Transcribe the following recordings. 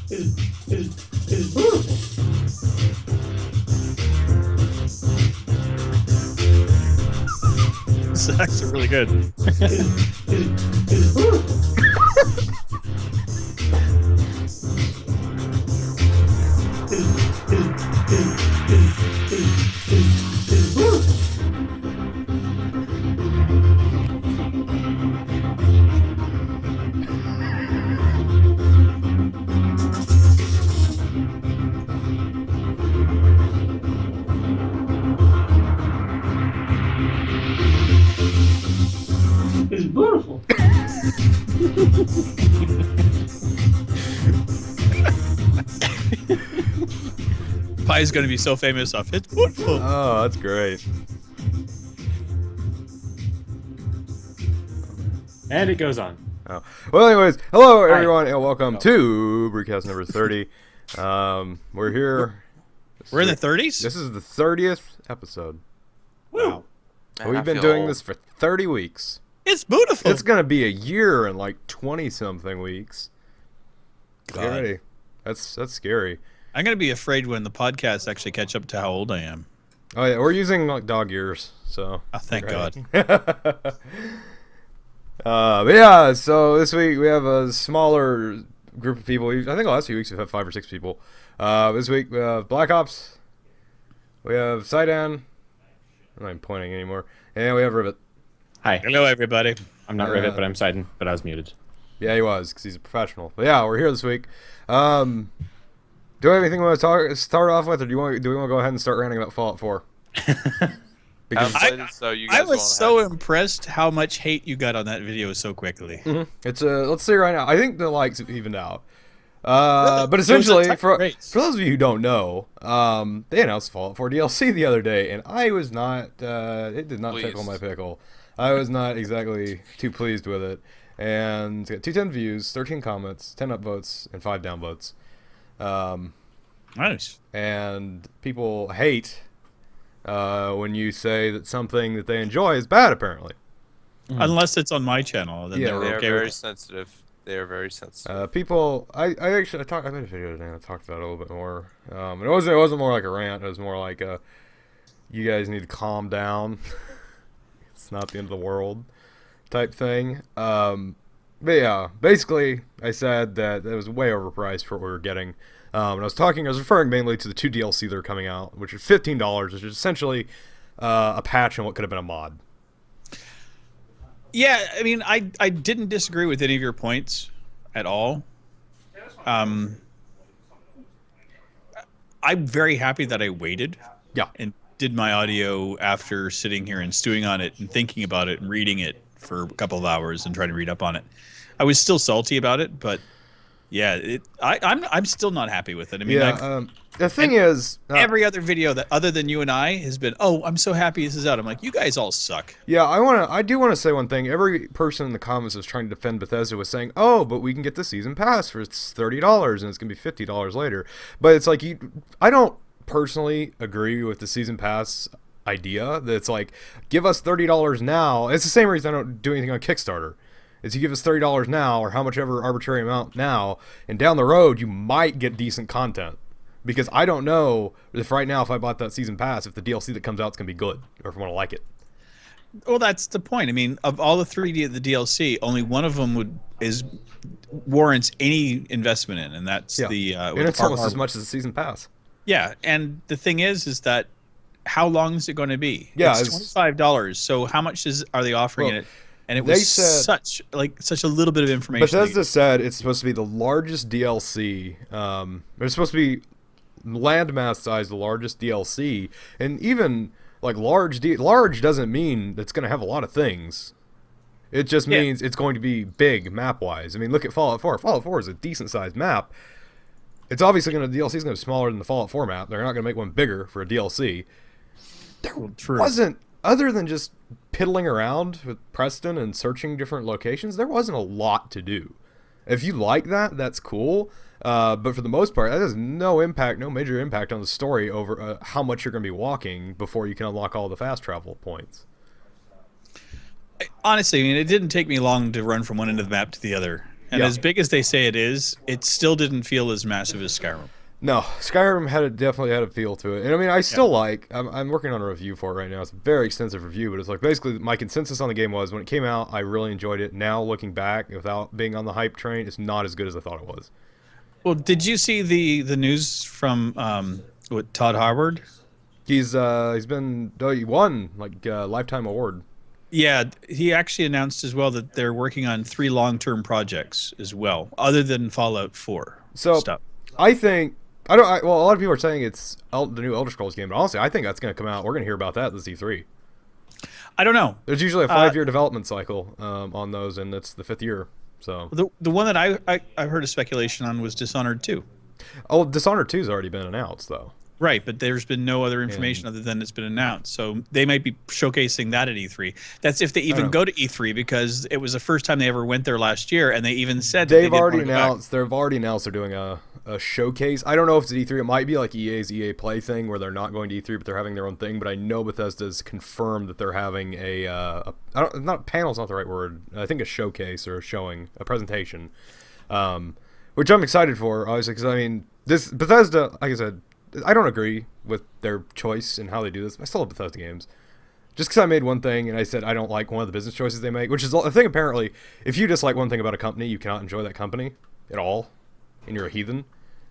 is beautiful. This is actually really good. Is beautiful. Is beautiful. It's beautiful. Pie's going to be so famous off It's beautiful. Oh, that's great. And it goes on. Oh. Well, anyways, hello Hi. everyone, and welcome to Brewcast number 30. We're here. We're in the 30s? This is the 30th episode. Wow. We've been doing this for 30 weeks. It's beautiful. It's gonna be a year in like 20-something weeks. Get God. ready. That's scary. I'm going to be afraid when the podcasts actually catch up to how old I am. Oh yeah, we're using like dog ears, so. Oh, thank God. But yeah, so this week we have a smaller group of people. I think the last few weeks we've had 5 or 6 people. This week we have Black Ops. We have Sidan. I'm not even pointing anymore. And we have Rivet. Hi. Hello, everybody. I'm not Rivet, but I'm Sidon, but I was muted. Yeah, he was, because he's a professional. But yeah, we're here this week. Do we have anything we want to start off with, or do we want to go ahead and start ranting about Fallout 4? Because I was so impressed how much hate you got on that video so quickly. it's let's see right now. I think the likes have evened out. But essentially, for those of you who don't know, they announced Fallout 4 DLC the other day, and I was not. It did not tickle my pickle. I was not exactly too pleased with it. And it's got 210 views, 13 comments, 10 upvotes, and 5 downvotes. Nice. And people hate when you say that something that they enjoy is bad, apparently. Unless it's on my channel, then Yeah. they're They are okay very with it. sensitive. They are very sensitive. People, I made a video today and I talked about it a little bit more. And it wasn't more like a rant. It was more like you guys need to calm down. It's not the end of the world type thing. But yeah, basically I said that it was way overpriced for what we were getting. And I was referring mainly to the 2 DLC that are coming out, which are $15, which is essentially a patch on what could have been a mod. Yeah, I mean, I didn't disagree with any of your points at all. I'm very happy that I waited. Yeah. And did my audio after sitting here and stewing on it and thinking about it and reading it for a couple of hours and trying to read up on it. I was still salty about it, but yeah, I'm still not happy with it. I mean, Yeah, the thing is... every other video that other than you and I has been, oh, I'm so happy this is out. I'm like, you guys all suck. Yeah, I do want to say one thing. Every person in the comments was trying to defend Bethesda was saying, "Oh, but we can get the season pass for $30 and it's gonna be $50 later." But it's like I don't personally agree with the season pass idea. That it's like, give us $30 now. It's the same reason I don't do anything on Kickstarter. Is you give us $30 now, or how much ever arbitrary amount now, and down the road you might get decent content. Because I don't know if right now, if I bought that season pass, if the DLC that comes out is going to be good, or if I want to like it. Well, that's the point. I mean, of all the 3D of the DLC, only one of them warrants any investment in, and that's the. And it's almost as much as the season pass. Yeah, and the thing is that how long is it going to be? Yeah, it's $25. So how much are they offering it? And it was such a little bit of information. Bethesda said it's supposed to be the largest DLC. It's supposed to be landmass size, the largest DLC, and even like large doesn't mean it's going to have a lot of things. It just means it's going to be big map wise. I mean, look at Fallout 4. Fallout 4 is a decent sized map. It's obviously the DLC is going to be smaller than the Fallout 4 map. They're not going to make one bigger for a DLC. There wasn't, other than just piddling around with Preston and searching different locations, there wasn't a lot to do. If you like that, that's cool. But for the most part, that has no major impact on the story over how much you're going to be walking before you can unlock all the fast travel points. Honestly, I mean, it didn't take me long to run from one end of the map to the other. And Yeah. as big as they say it is, it still didn't feel as massive as Skyrim. No, Skyrim definitely had a feel to it, and I mean, I still I'm working on a review for it right now. It's a very extensive review, but it's like basically my consensus on the game was when it came out, I really enjoyed it. Now looking back, without being on the hype train, it's not as good as I thought it was. Well, did you see the news from Todd Howard? He won like lifetime award. Yeah, he actually announced as well that they're working on 3 long-term projects as well, other than Fallout 4 stuff. I think well, a lot of people are saying it's the new Elder Scrolls game, but honestly, I think that's going to come out. We're going to hear about that this E3. I don't know. There's usually a 5-year development cycle on those, and it's the 5th year. So the one that I heard a speculation on was Dishonored 2. Oh, Dishonored 2's already been announced though. Right, but there's been no other information other than it's been announced. So they might be showcasing that at E3. That's if they even go to E3, because it was the first time they ever went there last year, and they even said they've already announced they're doing a showcase. I don't know if it's at E3. It might be like EA's EA Play thing where they're not going to E3, but they're having their own thing. But I know Bethesda's confirmed that they're having panel's not the right word. I think a showcase or a presentation, which I'm excited for, obviously, because I mean, this Bethesda, like I said, I don't agree with their choice and how they do this. I still love Bethesda games. Just because I made one thing and I said I don't like one of the business choices they make, which is a thing apparently, if you dislike one thing about a company, you cannot enjoy that company at all, and you're a heathen.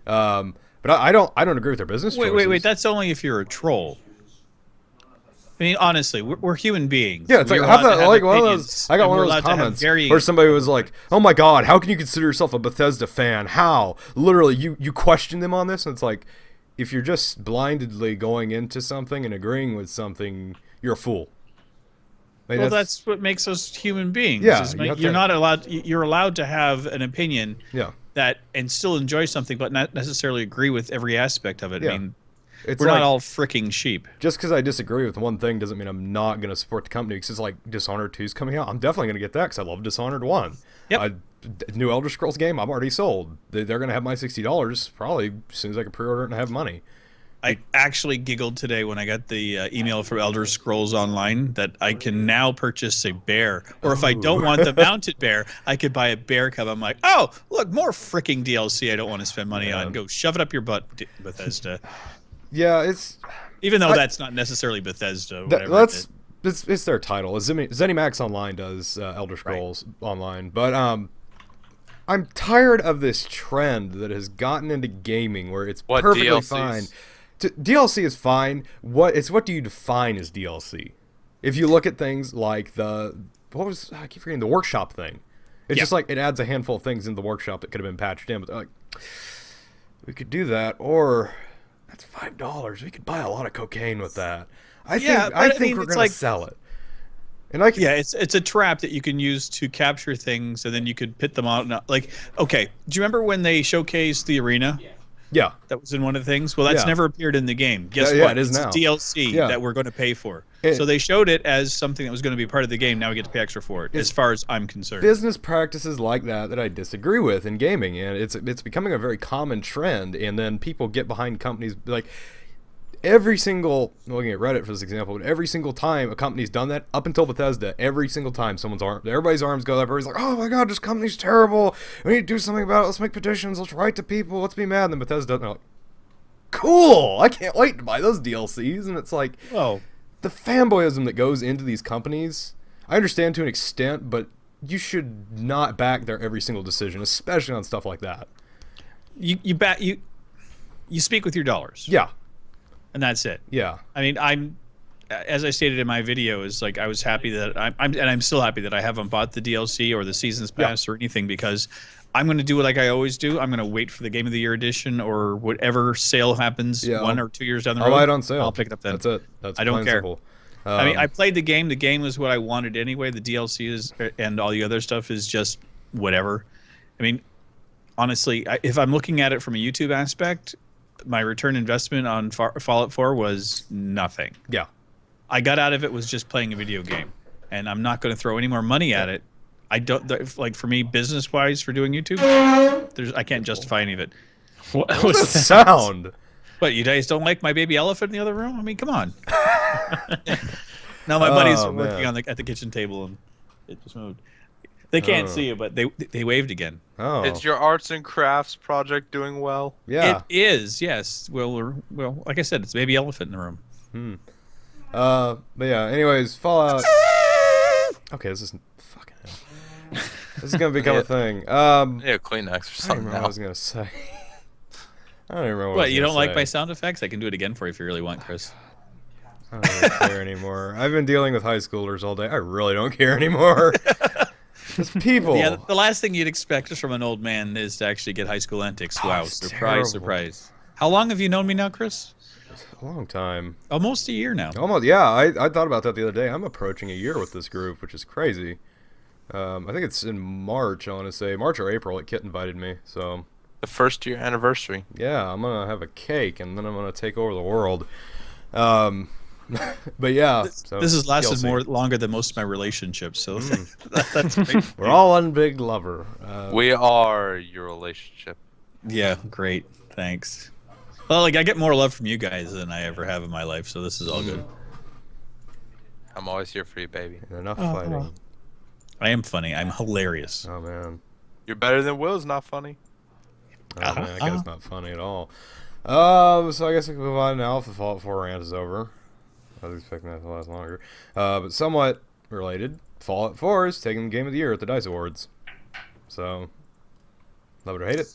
But I don't agree with their business choices. Wait, that's only if you're a troll. I mean, honestly, we're human beings. Yeah, it's like, one of those. I got one of those comments where somebody was like, "Oh my God, how can you consider yourself a Bethesda fan? How? Literally, you question them on this?" And it's like, if you're just blindly going into something and agreeing with something, you're a fool. I mean, well, that's what makes us human beings. Yeah, you're allowed to have an opinion. Yeah. That and still enjoy something, but not necessarily agree with every aspect of it. Yeah. I mean, we're not all freaking sheep. Just because I disagree with one thing doesn't mean I'm not going to support the company. Because it's like Dishonored 2 is coming out. I'm definitely going to get that because I love Dishonored 1. Yep. New Elder Scrolls game, I'm already sold. They're going to have my $60 probably as soon as I can pre-order it and have money. I actually giggled today when I got the email from Elder Scrolls Online that I can now purchase a bear. Or if I don't want the mounted bear, I could buy a bear cub. I'm like, oh, look, more freaking DLC I don't want to spend money on. Go shove it up your butt, Bethesda. Yeah, it's... Even though that's not necessarily Bethesda. Whatever it's their title. ZeniMax Online does Elder Scrolls Online. But I'm tired of this trend that has gotten into gaming where it's perfectly DLCs? fine. DLC is fine. What do you define as DLC? If you look at things like I keep forgetting the workshop thing. It's just like it adds a handful of things in the workshop that could have been patched in, but they're like, we could do that, or that's $5. We could buy a lot of cocaine with that. I think we're gonna sell it. And it's a trap that you can use to capture things, and then you could pit them out. Like, okay, do you remember when they showcased the arena? Yeah. That was in one of the things. Well, that's never appeared in the game. Guess what? It is now. It's DLC that we're going to pay for. So they showed it as something that was going to be part of the game. Now we get to pay extra for it, as far as I'm concerned. Business practices like that I disagree with in gaming, and it's becoming a very common trend. And then people get behind companies like looking at Reddit for this example, but every single time a company's done that, up until Bethesda, every single time everybody's arms go up, everybody's like, oh my God, this company's terrible. We need to do something about it. Let's make petitions. Let's write to people. Let's be mad. And then Bethesda, and they're like, cool. I can't wait to buy those DLCs. And it's like, the fanboyism that goes into these companies, I understand to an extent, but you should not back their every single decision, especially on stuff like that. You speak with your dollars. Yeah. And that's it. Yeah. I mean, as I stated in my video, is like I was happy that I'm still happy that I haven't bought the DLC or the Seasons Pass or anything, because I'm going to do it like I always do. I'm going to wait for the Game of the Year edition or whatever sale happens 1 or 2 years down the road. I'll buy it on sale. I'll pick it up then. That's it. That's I don't care. simple. I mean, I played the game. The game was what I wanted anyway. The DLC is and all the other stuff is just whatever. I mean, honestly, if I'm looking at it from a YouTube aspect, my return investment on Fallout 4 was nothing. Yeah. I got out of it was just playing a video game, and I'm not going to throw any more money at it. I don't like, for me, business wise, for doing YouTube, I can't justify any of it. What was that sound? But you guys don't like my baby elephant in the other room? I mean, come on. Now my buddies are working at the kitchen table, and it just moved. They can't Oh. see you, but they waved again. Oh. Is your arts and crafts project doing well? Yeah. It is, yes. Well, like I said, it's a baby elephant in the room. But yeah. Anyways, Fallout. Okay, this is fucking hell. This is gonna become a thing. Yeah, Kleenex or I don't something. remember what I Now. was gonna say. I don't even remember what I What, was you gonna don't like say. my sound effects? I can do it again for you if you really want, Chris. I don't really care anymore. I've been dealing with high schoolers all day. I really don't care anymore. Just people. Yeah, the last thing you'd expect from an old man is to actually get high school antics. Wow, it's surprise, terrible. surprise. How long have you known me now, Chris? A long time. Almost a year now. Almost. Yeah, I thought about that the other day. I'm approaching a year with this group, which is crazy. I think it's in March. I want to say March or April. Kit invited me, so The first year anniversary. yeah, I'm gonna have a cake and then I'm gonna take over the world. But yeah, so This has lasted TLC. longer than most of my relationships, so that's great. We're all one big lover. We are your relationship. Yeah, great. Thanks. Well, like I get more love from you guys than I ever have in my life, so this is all good. I'm always here for you, baby. Enough fighting. I am funny. I'm hilarious. Oh man. You're better than Will's not funny. Oh man, that guy's not funny at all. So I guess we can move on now if the Fallout 4 rant is over. I was expecting that to last longer. But somewhat related, Fallout 4 is taking the Game of the Year at the DICE Awards. So, love it or hate it.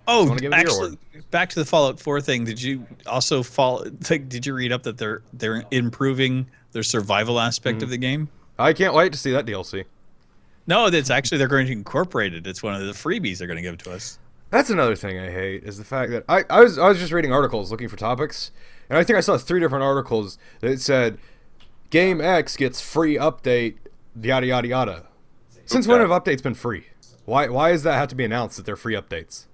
Oh, wanna give it the actually, back to the Fallout 4 thing. Did you also did you read up that they're improving their survival aspect of the game? I can't wait to see that DLC. No, that's actually they're going to incorporate it. It's one of the freebies they're going to give to us. That's another thing I hate is the fact that I was just reading articles looking for topics, and I think I saw 3 different articles that said Game X gets free update, yada yada yada. Since when have updates been free? Why does that have to be announced that they're free updates?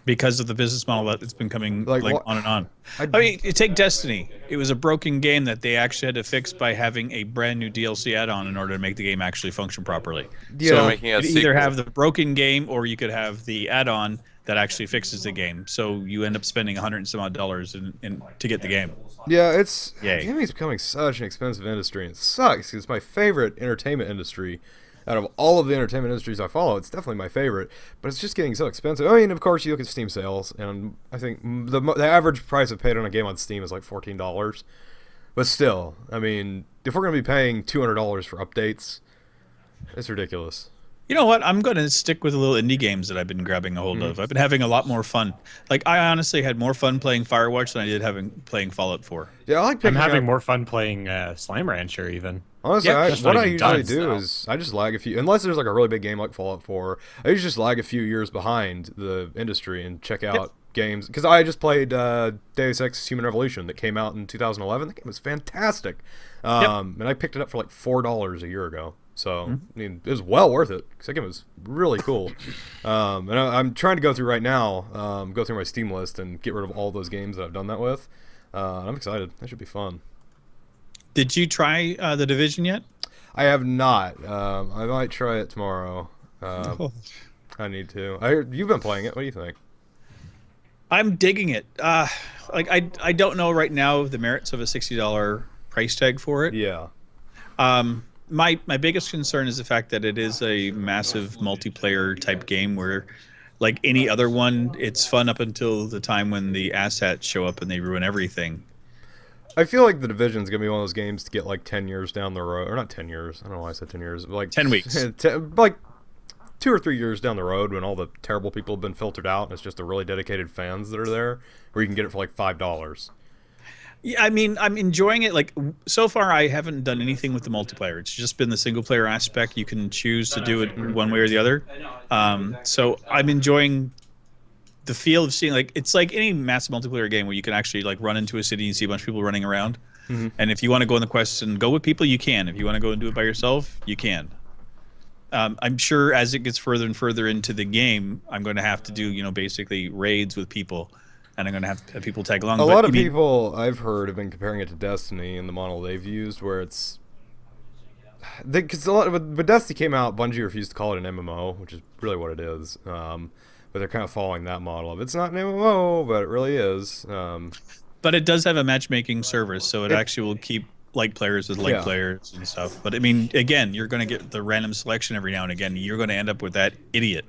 Because of the business model that it's been coming Like, on and on. I- I mean, you take Destiny. It was a broken game that they actually had to fix by having a brand new DLC add-on in order to make the game actually function properly. Yeah. So Making a you could either sequel. have the broken game or you could have the add-on that actually fixes the game. So you end up spending $100 and some odd to get the game. Yeah, it's Yay. gaming's becoming such an expensive industry, and it sucks 'cause it's my favorite entertainment industry. Out of all of the entertainment industries I follow, it's definitely my favorite. But it's just getting so expensive. I mean, of course, you look at Steam sales, and I think the average price I've paid on a game on Steam is like $14. But still, I mean, if we're gonna be paying $200 for updates, it's ridiculous. You know what? I'm going to stick with the little indie games that I've been grabbing a hold of. I've been having a lot more fun. Like, I honestly had more fun playing Firewatch than I did playing Fallout 4. Yeah, I like I'm picking having up, more fun playing Slime Rancher even. Honestly, Yeah, that's what not I even usually done, do so. is I just lag a few, unless there's like a really big game like Fallout 4. I usually just lag a few years behind the industry and check out games because I just played Deus Ex: Human Revolution that came out in 2011. The game was fantastic, and I picked it up for like $4 a year ago. So I mean, it was well worth it because that game was really cool. And I'm trying to go through right now, go through my Steam list and get rid of all those games that I've done that with. I'm excited. That should be fun. Did you try The Division yet? I have not. I might try it tomorrow. I need to. You've been playing it. What do you think? I'm digging it. Like I don't know right now the merits of a $60 price tag for it. Yeah. My biggest concern is the fact that it is a massive multiplayer type game where, like any other one, it's fun up until the time when the asshats show up and they ruin everything. I feel like The Division's gonna be one of those games to get like 10 years down the road, or not 10 years. I don't know why I said 10 years. But like 10 weeks. Like 2 or 3 years down the road when all the terrible people have been filtered out and it's just the really dedicated fans that are there, where you can get it for like $5. Yeah, I mean, I'm enjoying it. Like, so far, I haven't done anything with the multiplayer. It's just been the single player aspect. You can choose to do it one way or the other. So I'm enjoying the feel of seeing, like, it's like any massive multiplayer game where you can actually, like, run into a city and see a bunch of people running around. And if you want to go on the quest and go with people, you can. If you want to go and do it by yourself, you can. I'm sure as it gets further and further into the game, I'm going to have to do, basically raids with people. And I'm going to have people tag along. A lot of people I've heard have been comparing it to Destiny and the model they've used, where it's because when Destiny came out, Bungie refused to call it an MMO, which is really what it is. But they're kind of following that model of it's not an MMO, but it really is. But it does have a matchmaking service, so it actually will keep like players with like Yeah. players and stuff. But I mean, again, you're going to get the random selection every now and again. You're going to end up with that idiot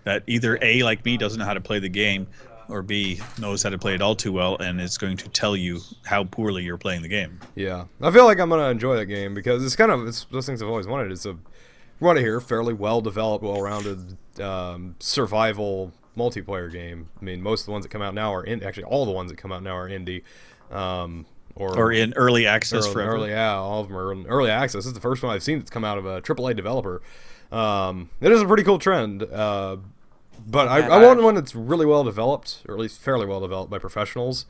that either A, like me, doesn't know how to play the game, or B, knows how to play it all too well and is going to tell you how poorly you're playing the game. Yeah, I feel like I'm gonna enjoy that game because it's those things I've always wanted. It's from what I hear, fairly well developed, well rounded survival multiplayer game. I mean, most of the ones that come out now are actually all the ones that come out now are indie, Or in early access forever. all of them are in early access. This is the first one I've seen that's come out of a AAA developer. It is a pretty cool trend. But I want one that's really well developed, or at least fairly well developed by professionals,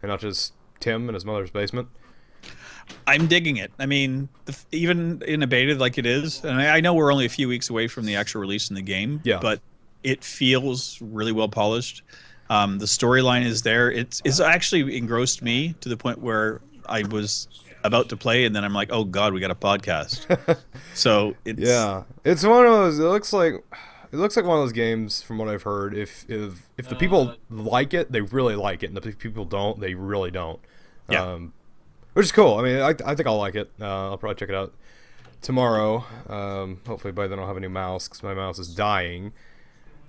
and not just Tim in his mother's basement. I'm digging it. I mean, even in a beta like it is, and I know we're only a few weeks away from the actual release in the game, Yeah. but it feels really well polished. The storyline is there. It's actually engrossed me to the point where I was about to play, and then I'm like, oh God, we got a podcast. So it's it's one of those. It looks like one of those games, from what I've heard. If the people like it, they really like it, and if people don't, they really don't. Yeah. Which is cool. I mean, I think I'll like it. I'll probably check it out tomorrow. Hopefully by then I'll have a new mouse, because my mouse is dying.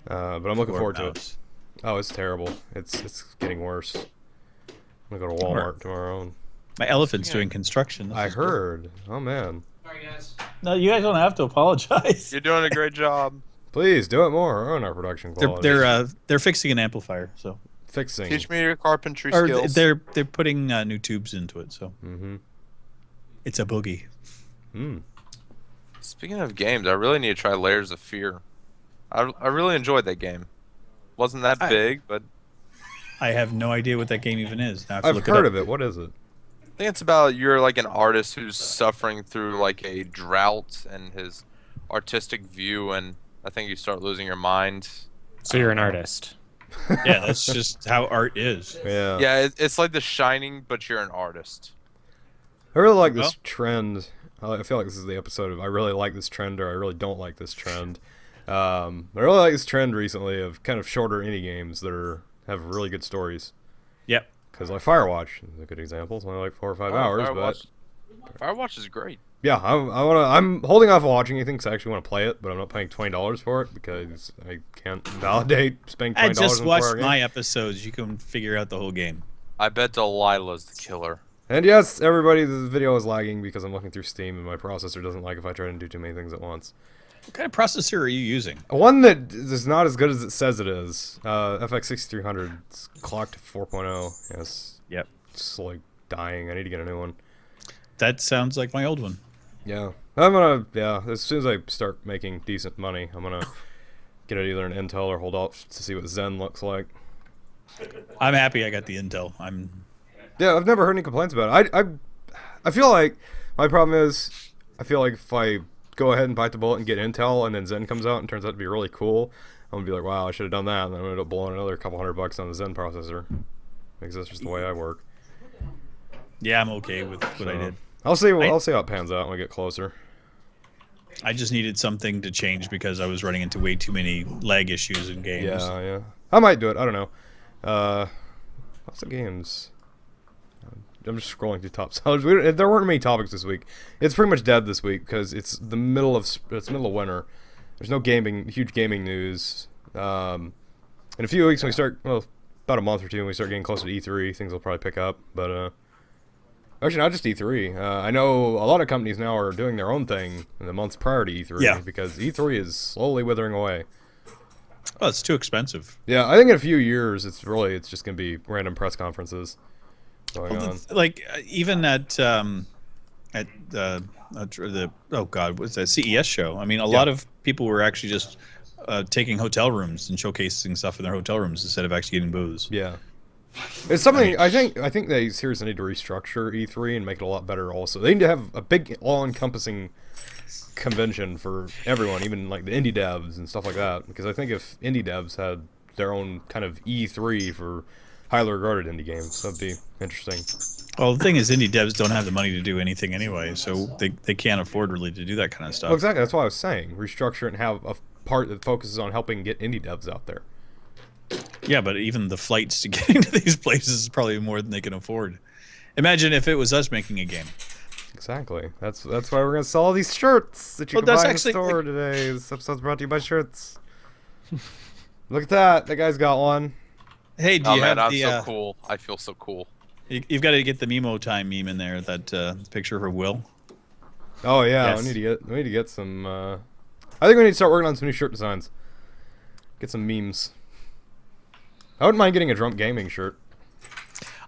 But I'm looking forward to it. Oh, it's terrible. It's getting worse. I'm gonna go to Walmart tomorrow. And My elephant's doing construction. This I is good. heard. Oh man. Sorry, guys. No, you guys don't have to apologize. You're doing a great job. Please do it more on our production quality. They're fixing an amplifier, so Fixing. Teach me your carpentry or skills. they're putting new tubes into it, so Mm-hmm. it's a boogie. Speaking of games, I really need to try Layers of Fear. I really enjoyed that game. Wasn't that big, but I have no idea what that game even is. Now I have to I've look heard it up. of it. What is it? I think it's about you're like an artist who's suffering through like a drought and his artistic view, and I think you start losing your mind. So you're an artist. Yeah, that's just how art is. Yeah. Yeah, it's like The Shining, but you're an artist. I really like Well- this trend. I feel like this is the episode of I really like this trend or I really don't like this trend. I really like this trend recently of kind of shorter indie games that have really good stories. Yep. Because like Firewatch is a good example. It's only like 4 or 5 hours, but Firewatch is great. yeah, I'm holding off watching anything because I actually want to play it, but I'm not paying $20 for it because I can't validate spending $20 I just on a watched 4-hour game. my episodes. You can figure out the whole game. I bet Delilah's the killer. And yes, everybody, the video is lagging because I'm looking through Steam and my processor doesn't like if I try to do too many things at once. What kind of processor are you using? One that is not as good as it says it is. FX 6300. It's clocked to 4.0. Yes. Yep. It's like dying. I need to get a new one. That sounds like my old one. Yeah. I'm gonna, as soon as I start making decent money, I'm gonna get it either an Intel or hold out to see what Zen looks like. I'm happy I got the Intel. Yeah, I've never heard any complaints about it. I feel like my problem is, I feel like if I go ahead and bite the bullet and get Intel and then Zen comes out and turns out to be really cool, I'm gonna be like, wow, I should have done that, and then I'm gonna end up blowing another couple $100 on the Zen processor. Because that's just the way I work. Yeah, I'm okay with what I did. I'll see how it pans out when we get closer. I just needed something to change because I was running into way too many lag issues in games. Yeah. I might do it. I don't know. Lots of games. I'm just scrolling through top sellers. There weren't many topics this week. It's pretty much dead this week because it's middle of winter. There's no huge gaming news. In a few weeks when we start, about a month or two when we start getting closer to E3, things will probably pick up. But actually, not just E3. I know a lot of companies now are doing their own thing in the months prior to E3 because E3 is slowly withering away. Oh, it's too expensive. Yeah, I think in a few years, it's just going to be random press conferences going on. Even at the what's that CES show? I mean, a lot of people were actually just taking hotel rooms and showcasing stuff in their hotel rooms instead of actually getting booths. Yeah, it's something I think they seriously need to restructure E3 and make it a lot better. Also, they need to have a big, all-encompassing convention for everyone, even like the indie devs and stuff like that. Because I think if indie devs had their own kind of E3 for highly regarded indie games, that'd be interesting. Well, the thing is, indie devs don't have the money to do anything anyway, so they can't afford really to do that kind of stuff. Well, exactly. That's why I was saying restructure it and have a part that focuses on helping get indie devs out there. Yeah, but even the flights to getting to these places is probably more than they can afford. Imagine if it was us making a game. Exactly. That's why we're gonna sell all these shirts that you Well, can that's buy in actually, the store today. This episode's brought to you by shirts. Look at that. That guy's got one. Hey, do Oh you man, have I'm the? so cool. I feel so cool. You've got to get the Memo time meme in there. That picture of Will. Oh yeah, Yes. we need to get some. I think we need to start working on some new shirt designs. Get some memes. I wouldn't mind getting a Drunk Gaming shirt.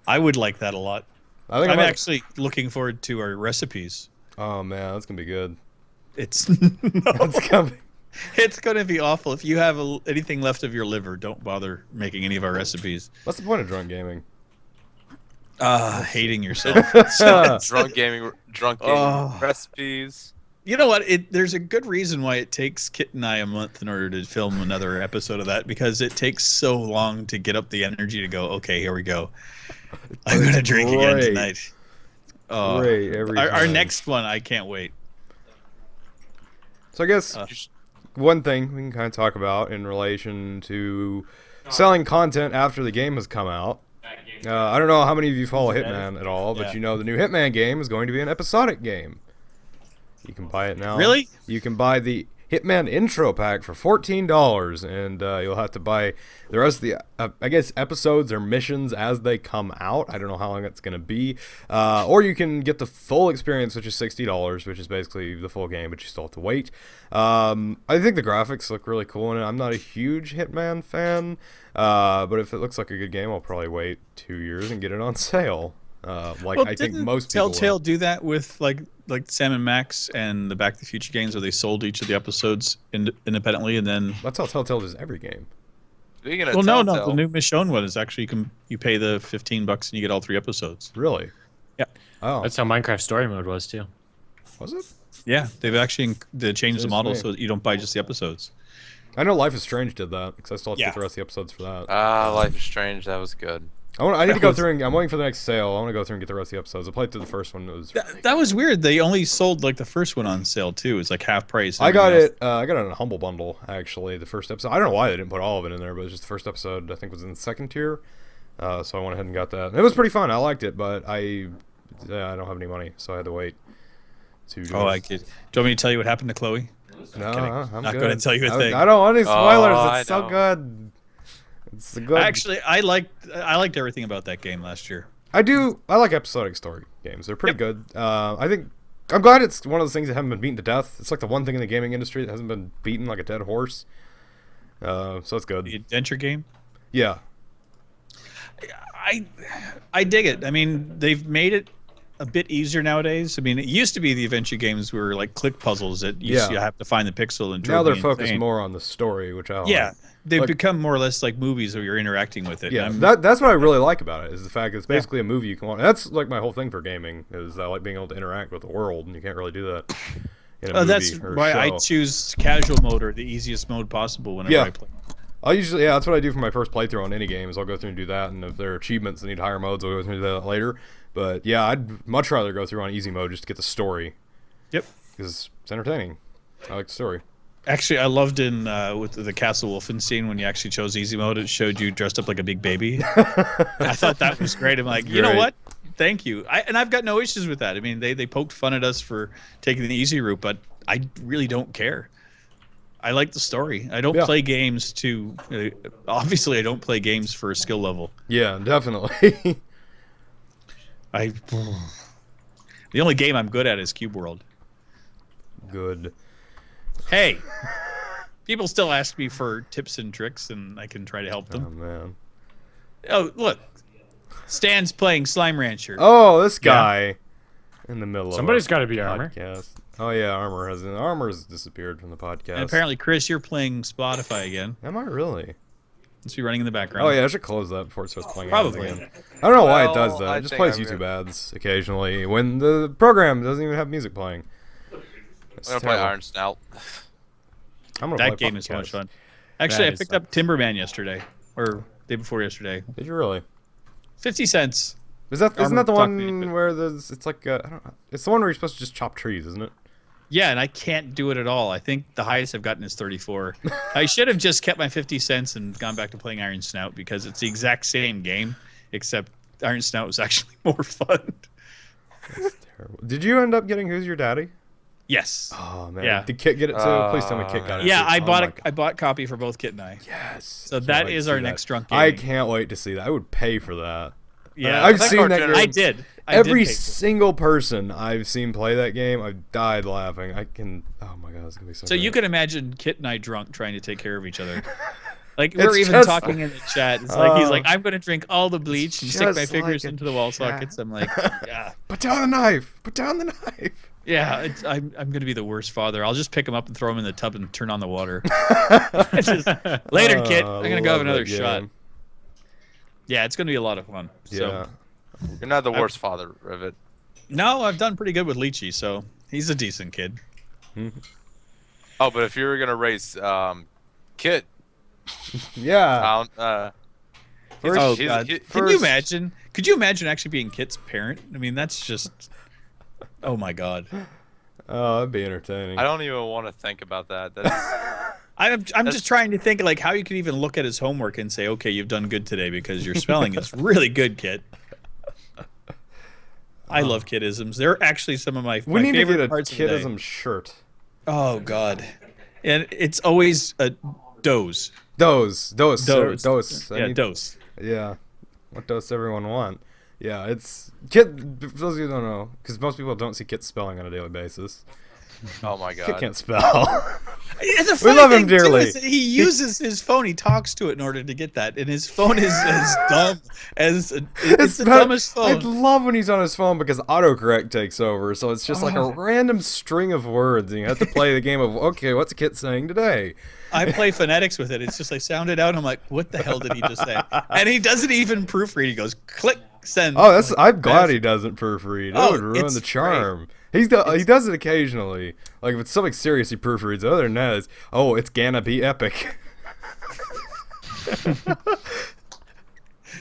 I would like that a lot. I think I I'm might- actually looking forward to our recipes. Oh man, that's gonna be good. It's That's gonna be... it's going to be awful. If you have anything left of your liver, don't bother making any of our recipes. What's the point of Drunk Gaming? Hating yourself. Drunk gaming Oh. recipes. You know what? There's a good reason why it takes Kit and I a month in order to film another episode of that, because it takes so long to get up the energy to go, okay, here we go. I'm going to drink again great. tonight. Oh, Great, every our time. next one, I can't wait. So I guess one thing we can kind of talk about in relation to selling content after the game has come out. I don't know how many of you follow Hitman at all, but Yeah. you know the new Hitman game is going to be an episodic game. You can buy it now. Really? You can buy the Hitman intro pack for $14, and you'll have to buy the rest of the, I guess, episodes or missions as they come out. I don't know how long it's going to be. Or you can get the full experience, which is $60, which is basically the full game, but you still have to wait. I think the graphics look really cool in it. I'm not a huge Hitman fan, but if it looks like a good game, I'll probably wait 2 years and get it on sale. Well, I think didn't most people Telltale will. do that with like Sam and Max and the Back to the Future games, where they sold each of the episodes independently, and then That's how Telltale does every game. Speaking of well, no, Telltale, the new Michonne one is actually you pay the $15 and you get all 3 episodes. Really? Yeah. Oh, That's how Minecraft Story Mode was too. was it? Yeah, they've actually they changed the Seems model to me. so that you don't buy just the episodes. I know Life is Strange did that because I still have to Yeah. get the rest of the episodes for that. Life is Strange. That was good. I need to go through and I'm waiting for the next sale. I want to go through and get the rest of the episodes. I played through the first one. It was That was weird. They only sold like the first one on sale too. It's like half price. I got Everything it. I got it in a humble bundle actually. The first episode. I don't know why they didn't put all of it in there, but it was just the first episode. I think was in the second tier. So I went ahead and got that. It was pretty fun. I liked it, but I don't have any money, so I had to wait. To do Oh, it. I kid. Do you want me to tell you what happened to Chloe? No, kidding. I'm Not good. gonna tell you a thing. I don't want any spoilers. I It's so know. good. It's so good. Actually, I liked everything about that game last year. I like episodic story games. They're pretty good. I think I'm glad it's one of those things that haven't been beaten to death. It's like the one thing in the gaming industry that hasn't been beaten like a dead horse. So it's The good. adventure game. Yeah. I dig it. I mean, they've made it a bit easier nowadays. I mean, it used to be the adventure games were like click puzzles that you have to find the pixel and Now drove they're me focused insane. more on the story, which I like. Yeah, they've Like- become more or less like movies where you're interacting with it. Yeah, I'm- that's what I really like about it is the fact that it's basically a movie you can watch. That's like my whole thing for gaming is I like being able to interact with the world, and you can't really do that in a movie that's or a why I show. choose casual mode or the easiest mode possible whenever Yeah. I play. That's what I do for my first playthrough on any game is I'll go through and do that, and if there are achievements that need higher modes, I'll go through and do that later. But yeah, I'd much rather go through on easy mode just to get the story Yep. because it's entertaining. I like the story. Actually, I loved in with the Castle Wolfenstein when you actually chose easy mode. It showed you dressed up like a big baby. I thought that was great. I'm like, you know great. what? Thank you. And I've got no issues with that. I mean, they poked fun at us for taking the easy route, but I really don't care. I like the story. I don't Yeah. play games to. Obviously, I don't play games for a skill level. Yeah, definitely. The only game I'm good at is Cube World. Good. Hey, people still ask me for tips and tricks, and I can try to help Oh them. man. Oh, look, Stan's playing Slime Rancher. Oh, this guy in the middle Somebody's of got to be Armor. podcast. Oh yeah, Armor's disappeared from the podcast. And apparently, Chris, you're playing Spotify again. Am I really? It's be running in the background. Oh yeah, I should close that before it starts playing ads Probably. again. I don't know why it does Well, that. I It just think plays I'm YouTube gonna- ads occasionally when the program doesn't even have music playing. It's I'm gonna play terrible. Iron Snout. I'm gonna That play game is so much Podcast. fun. Actually, I is picked fun. up Timberman yesterday, or day before yesterday. Did you really? 50 cents. Isn't Armor that the talked me into one it. where it's like I don't know. It's the one where you're supposed to just chop trees, isn't it? Yeah, and I can't do it at all. I think the highest I've gotten is 34. I should have just kept my 50 cents and gone back to playing Iron Snout because it's the exact same game, except Iron Snout was actually more fun. terrible. Did you end up getting Who's Your Daddy? Yes. Oh man, Yeah. did Kit get it too? Please tell me Kit got it. Yeah, too. I Oh bought my I bought a copy for both Kit and I. Yes. So Can't that wait to is see our that. next drunk I gaming. can't wait to see that. I would pay for that. Yeah, I've think seen that Argento- game. I did. I Every did pay for it. single person I've seen play that game, I've died laughing. I can. Oh my god, it's gonna be so. So you great. can imagine Kit and I drunk trying to take care of each other. Like It's we're even just- talking in the chat. It's like he's Oh. like, I'm gonna drink all the bleach and stick my just fingers like a into the wall chat. sockets. I'm like, yeah, Put down the knife. Put down the knife. yeah. I'm gonna be the worst father. I'll just pick him up and throw him in the tub and turn on the water. It's just, later, Kit. I'm gonna go have love another that shot. game. Yeah, it's gonna be a lot of fun. Yeah. So You're not the worst father, Rivet. no, I've done pretty good with Lychee, so he's a decent kid. Oh, but if you were gonna raise Kit, Yeah. First- Oh he's- God! he- Can you first- imagine? Could you imagine actually being Kit's parent? I mean, that's just. Oh my God! Oh, that'd be entertaining. I don't even want to think about that. That's, I'm just trying to think like how you could even look at his homework and say, okay, you've done good today because your spelling is really good, Kit. I love Kitisms. They're actually some of my We need to favorite get a parts of the day. Kitism shirt. Oh God! And it's always a dose. Dose. Dose. Dose. I Yeah, need- dose. Yeah. What does everyone want? Yeah, it's Kit. For those of you who don't know, because most people don't see Kit spelling on a daily basis. oh my Kit god. can't spell. And the We funny love him thing, too, dearly. is that he uses his phone. He talks to it in order to get that, and his phone is as dumb as it's the about- dumbest I phone. love when he's on his phone because autocorrect takes over, so it's just like a random string of words, and you have to play the game of okay, what's Kit saying today? I play phonetics with it. It's just I sound it out. And I'm like, what the hell did he just say? And he doesn't even proofread. He goes click send. Oh, that's I'm glad he doesn't proofread. That Oh, would ruin it's the charm. He does it occasionally. Like if it's something serious, he proofreads. Other than that, it's gonna be epic.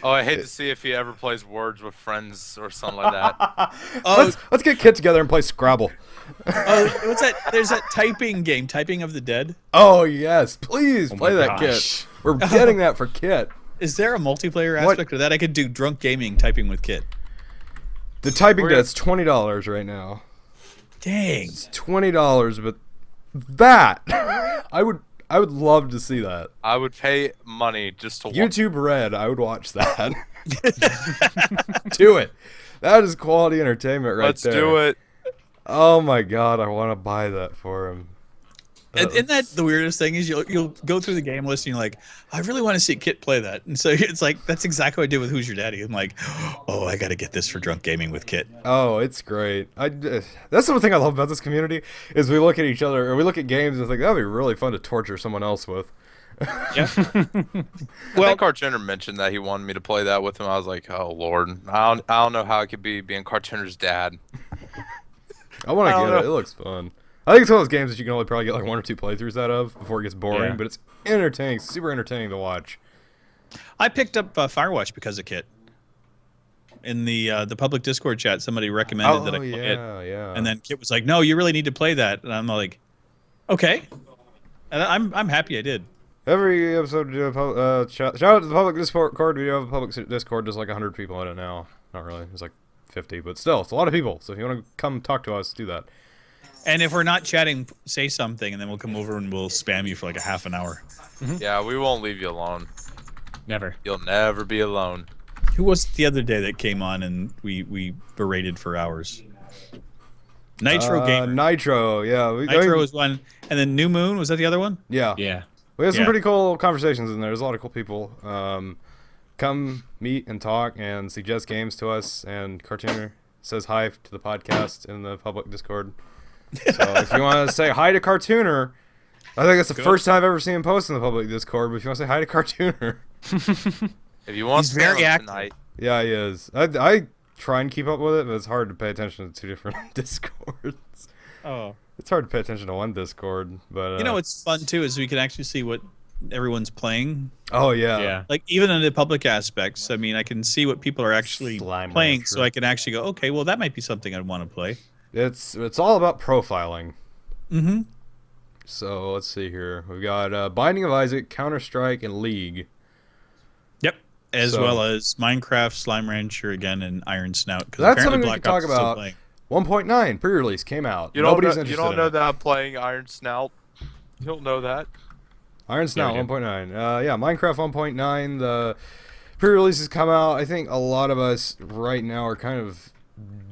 Oh, I hate to see if he ever plays Words with Friends or something like that. Oh, Let's get Kit together and play Scrabble. oh, what's that? There's that typing game, Typing of the Dead. Oh yes, please play my that, gosh. Kit. We're getting that for Kit. Is there a multiplayer What? aspect of that? I could do drunk gaming typing with Kit. The typing We're gonna- that's $20 right now. Dang. It's $20, but that I would love to see that. I would pay money just to watch. YouTube Red, I would watch that. Do it. That is quality entertainment right Let's there. do it. Oh my god, I want to buy that for him. Isn't that the weirdest thing? Is you'll go through the game list and you're like, I really want to see Kit play that, and so it's like that's exactly what I did with Who's Your Daddy. I'm like, oh, I got to get this for drunk gaming with Kit. Oh, it's great. That's the one thing I love about this community is we look at each other or we look at games and it's like that'd be really fun to torture someone else with. Yeah. I think Cartooner mentioned that he wanted me to play that with him. I was like, oh lord, I don't know how it could be being Cartooner's dad. I want I to don't get it. know. It looks fun. I think it's one of those games that you can only probably get like 1 or 2 playthroughs out of before it gets boring, Yeah. but it's entertaining, super entertaining to watch. I picked up Firewatch because of Kit. In the public Discord chat, somebody recommended that I play it, yeah. and then Kit was like, "No, you really need to play that." And I'm like, "Okay," and I'm happy I did. Every episode, we do shout out to the public Discord. We do have a public Discord. There's like 100 people in it now. Not really. There's like 50, but still, it's a lot of people. So if you want to come talk to us, do that. And if we're not chatting, say something, and then we'll come over and we'll spam you for like a half an hour. Yeah, we won't leave you alone. Never. You'll never be alone. Who was it the other day that came on and we berated for hours? Nitro Gamer. Nitro, yeah. Nitro was one, and then New Moon, was that the other one? Yeah. Yeah. We had some Yeah. pretty cool conversations in there. There's a lot of cool people. Come meet and talk and suggest games to us. And Cartooner says hi to the podcast in the public Discord. So if you want to say hi to Cartooner, I think that's the first time I've ever seen him post in the public Discord. But if you want to say hi to Cartooner, If you want He's to stay very on active. tonight, yeah, he is. I try and keep up with it, but it's hard to pay attention to 2 different Discords. Oh. It's hard to pay attention to one Discord, but You know what's fun too is we can actually see what everyone's playing. oh yeah, Yeah. Like even in the public aspects, I mean, I can see what people are actually Slime playing, Rancher. so I can actually go, okay, well that might be something I'd want to play. It's all about profiling. Mm-hmm. So let's see here. We've got Binding of Isaac, Counter Strike, and League. Yep. As So- well as Minecraft, Slime Rancher again, and Iron Snout. 'cause That's apparently something we could talk Ops is still about. playing. 1.9 pre-release came out. You don't Nobody's know, interested you don't in know it. that I'm playing Iron Snout. You don't know that. Iron Snout Yeah, we do. 1.9. Yeah, Minecraft 1.9. The pre-releases come out. I think a lot of us right now are kind of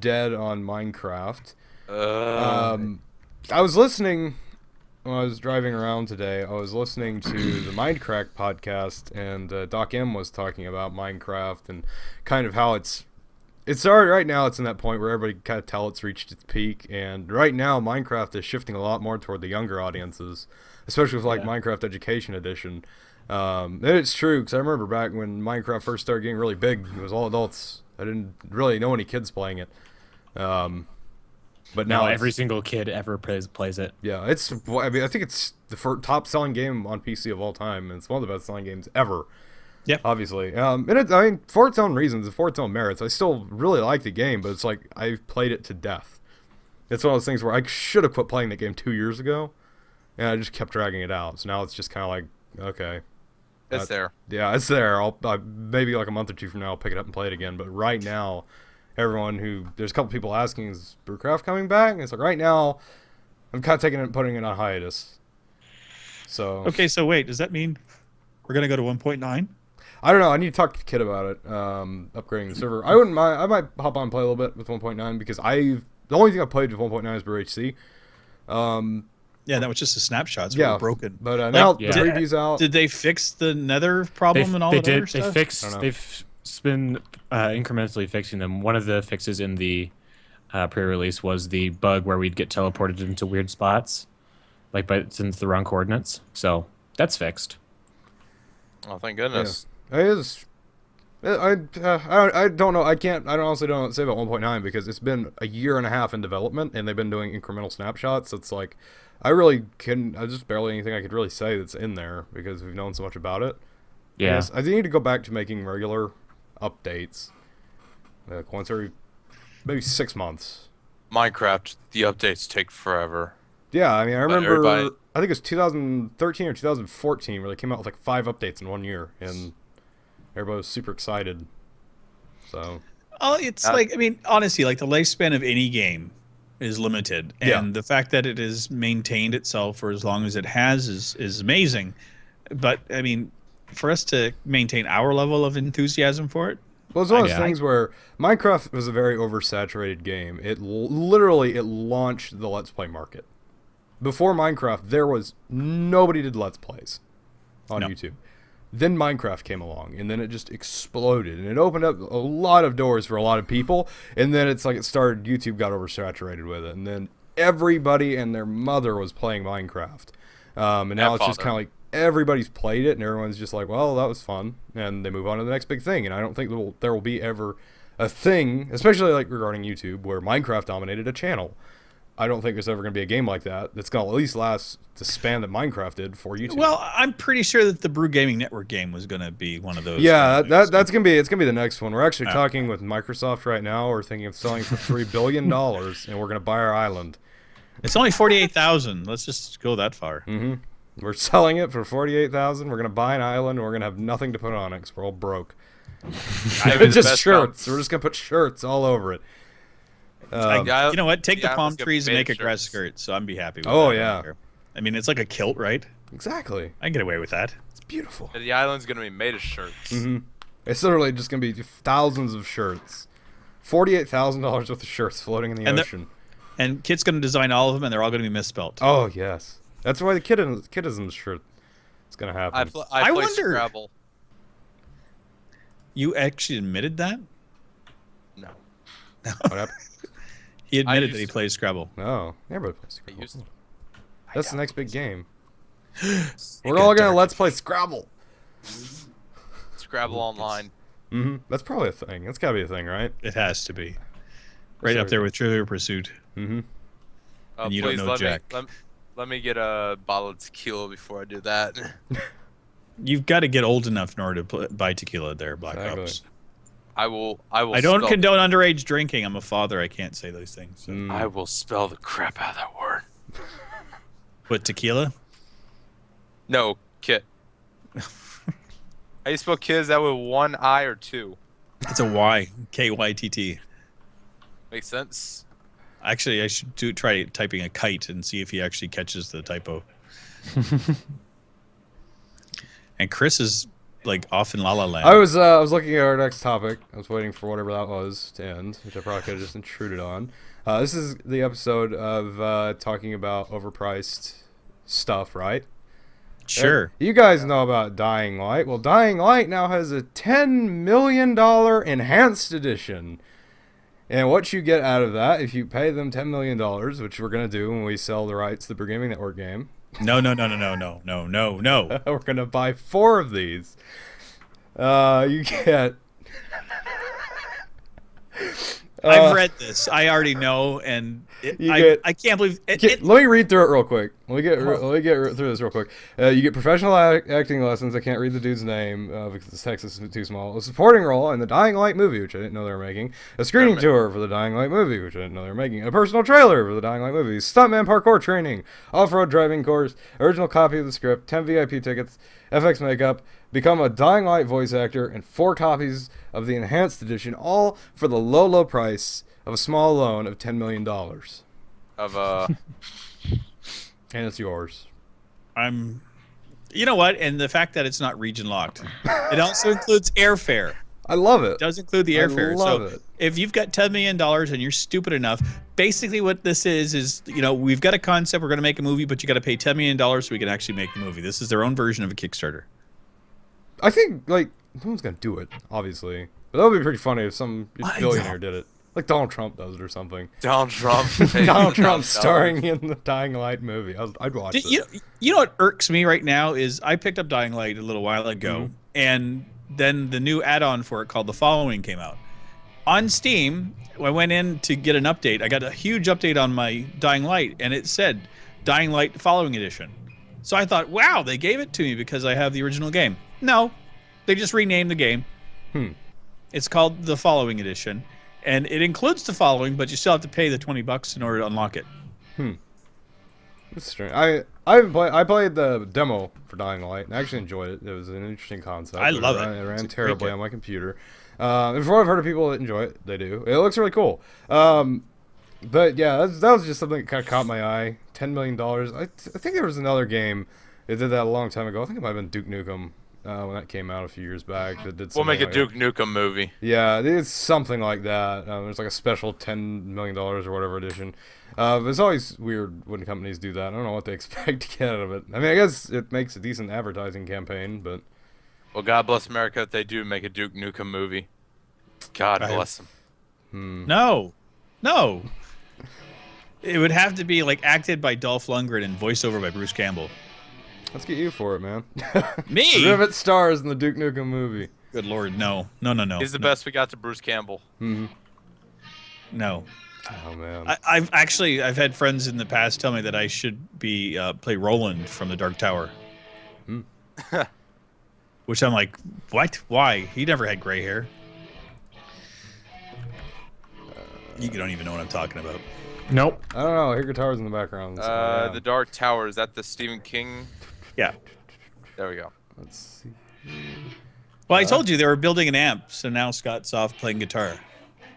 dead on Minecraft. I was listening when I was driving around today. I was listening to the Minecraft podcast, and Doc M was talking about Minecraft and kind of how it's already right now. It's in that point where everybody kind of tell it's reached its peak, and right now Minecraft is shifting a lot more toward the younger audiences, especially with like Yeah. Minecraft Education Edition. And it's true because I remember back when Minecraft first started getting really big, it was all adults. I didn't really know any kids playing it. But now Now it's- every single kid ever plays it. yeah, it's. I mean, I think it's the top selling game on PC of all time, and it's one of the best selling games ever. Yep. Obviously, and I mean, for its own reasons, for its own merits, I still really like the game, but it's like I've played it to death. It's one of those things where I should have quit playing the game 2 years ago, and I just kept dragging it out. So now it's just kind of like, okay, It's there. yeah, it's there. Maybe like a month or two from now, I'll pick it up and play it again. But right now, there's a couple people asking, is Brewcraft coming back? And it's like right now, I'm kind of taking it and putting it on hiatus. So Okay, so wait, does that mean we're gonna go to 1.9? I don't know. I need to talk to the kid about it. Upgrading the server. I wouldn't mind. I might hop on and play a little bit with 1.9 because the only thing I played with 1.9 is Brew HC. Yeah, that was just a snapshot. So Yeah, we're broken. But now yeah. the preview's out. Did they fix the Nether problem and all that other stuff? I don't know. They've been incrementally fixing them. One of the fixes in the pre-release was the bug where we'd get teleported into weird spots, like since the wrong coordinates. So that's fixed. Oh, thank goodness. It is. I don't know. I honestly don't say about 1.9 because it's been a year and a half in development and they've been doing incremental snapshots. It's like I just barely anything I could really say that's in there because we've known so much about it. Yeah. Yes, I need to go back to making regular updates. Like once every maybe 6 months. Minecraft, the updates take forever. Yeah, I mean I remember everybody- I think it was 2013 or 2014 where they came out with like 5 updates in 1 year and everybody was super excited. So Oh, it's like, I mean, honestly, like the lifespan of any game is limited, and Yeah. the fact that it has maintained itself for as long as it has is amazing. But I mean, for us to maintain our level of enthusiasm for it, well, it's one of those Yeah. things where Minecraft was a very oversaturated game. It literally launched the Let's Play market. Before Minecraft, there was nobody did Let's Plays on No. YouTube. Then Minecraft came along, and then it just exploded, and it opened up a lot of doors for a lot of people. And then it's like YouTube got oversaturated with it, and then everybody and their mother was playing Minecraft. And now it's just father. kind of like everybody's played it, and everyone's just like, well, that was fun, and they move on to the next big thing. And I don't think there will be ever a thing, especially like regarding YouTube, where Minecraft dominated a channel. I don't think there's ever going to be a game like that that's going to at least last the span that Minecraft did for YouTube. well, I'm pretty sure that the Brew Gaming Network game was going to be one of those. yeah, kind of things. that's gonna be the next one. We're actually talking with Microsoft right now. We're thinking of selling for $3 billion, and we're gonna buy our island. It's only 48,000. Let's just go that far. We're selling it for 48,000. We're gonna buy an island, and we're gonna have nothing to put on it because we're all broke. Maybe the Just best shirts. We're just gonna put shirts all over it. Yeah, You know what? Take the palm island's gonna trees be and made make a of grass shirts. skirt. So I'm be happy with Oh, that. yeah. I mean, it's like a kilt, right? Exactly. I can get away with that. It's beautiful. The island's gonna be made of shirts. It's literally just gonna be thousands of shirts. $48,000 worth of shirts floating in the And ocean. And Kit's going to design all of them, and they're all going to be misspelt. Oh yes, that's why the kidism shirt is gonna happen. I play wonder- Scrabble. You actually admitted that? No, What happened? He admitted used that he to. plays Scrabble. No, everybody plays I Scrabble. used to. That's the next big game. It We're got all gonna dark. let's play Scrabble. Scrabble online. That's probably a thing. That's gotta be a thing, right? It has to be. Right up there with Trivial Pursuit. Mm-hmm. And you don't Please know let Jack. let me get a bottle of tequila before I do that. You've got to get old enough in order to buy tequila there, Black Exactly. Ops. I will. I don't spell, condone underage drinking. I'm a father. I can't say those things. So. Mm. I will spell the crap out of that word. But tequila? No, Kit. How you spell kid? Is that with one I or two? It's a Y. Kytt. Makes sense. Actually, I should try typing a kite and see if he actually catches the typo. And Chris is like off in La La Land. I was looking at our next topic. I was waiting for whatever that was to end, which I probably could have just intruded on. This is the episode of talking about overpriced stuff, right? Sure. You guys know about Dying Light. Well, Dying Light now has a $10 million enhanced edition. And what you get out of that, if you pay them $10 million, which we're going to do when we sell the rights to the Brew Gaming Network game. No. We're going to buy 4 of these. You get... I've read this. I already know, and I can't believe it. Let me read through it real quick. Let me get through this real quick. You get professional acting lessons. I can't read the dude's name because the text is too small. A supporting role in the Dying Light movie, which I didn't know they were making. A screening tour for the Dying Light movie, which I didn't know they were making. A personal trailer for the Dying Light movie. Stuntman parkour training. Off-road driving course. Original copy of the script. 10 VIP tickets. FX makeup. Become a Dying Light voice actor. And 4 copies of the enhanced edition. All for the low price of a small loan of $10 million. And it's yours. You know what? And the fact that it's not region locked. It also includes airfare. I love it. It does include the airfare. I love it. If you've got $10 million and you're stupid enough, basically what this is, we've got a concept, we're going to make a movie, but you got to pay $10 million so we can actually make the movie. This is their own version of a Kickstarter. I think, like, no one's going to do it, obviously. But that would be pretty funny if some billionaire did it. Like Donald Trump does it or something. Donald Trump. Donald Trump starring in the Dying Light movie. I'd watch it. You know what irks me right now is I picked up Dying Light a little while ago, and then the new add-on for it called The Following came out. On Steam, I went in to get an update. I got a huge update on my Dying Light, and it said Dying Light Following Edition. So I thought, wow, they gave it to me because I have the original game. No, they just renamed the game. It's called The Following Edition. And it includes The Following, but you still have to pay the $20 in order to unlock it. That's strange. I played the demo for Dying Light and I actually enjoyed it. It was an interesting concept. I love it. It ran terribly on my computer. And from what I've heard of people that enjoy it, they do. It looks really cool. But yeah, that was just something that kind of caught my eye. $10 million. I think there was another game that did that a long time ago. I think it might have been Duke Nukem. When that came out a few years back, that did. We'll make a like Duke Nukem movie. Yeah, it's something like that. There's like a special $10 million or whatever edition. But it's always weird when companies do that. I don't know what they expect to get out of it. I mean, I guess it makes a decent advertising campaign, but. Well, God bless America if they do make a Duke Nukem movie. God bless them. No. It would have to be like acted by Dolph Lundgren and voiceover by Bruce Campbell. Let's get you for it, man. Me? Rivet stars in the Duke Nukem movie. Good Lord, no. He's the best we got to Bruce Campbell. No. Oh man. I've had friends in the past tell me that I should be play Roland from the Dark Tower. Which I'm like, what? Why? He never had gray hair. You don't even know what I'm talking about. Nope. I don't know. I hear guitars in the background. So, yeah. The Dark Tower, is that the Stephen King? Yeah. There we go. Let's see. Well, I told you they were building an amp, so now Scott's off playing guitar.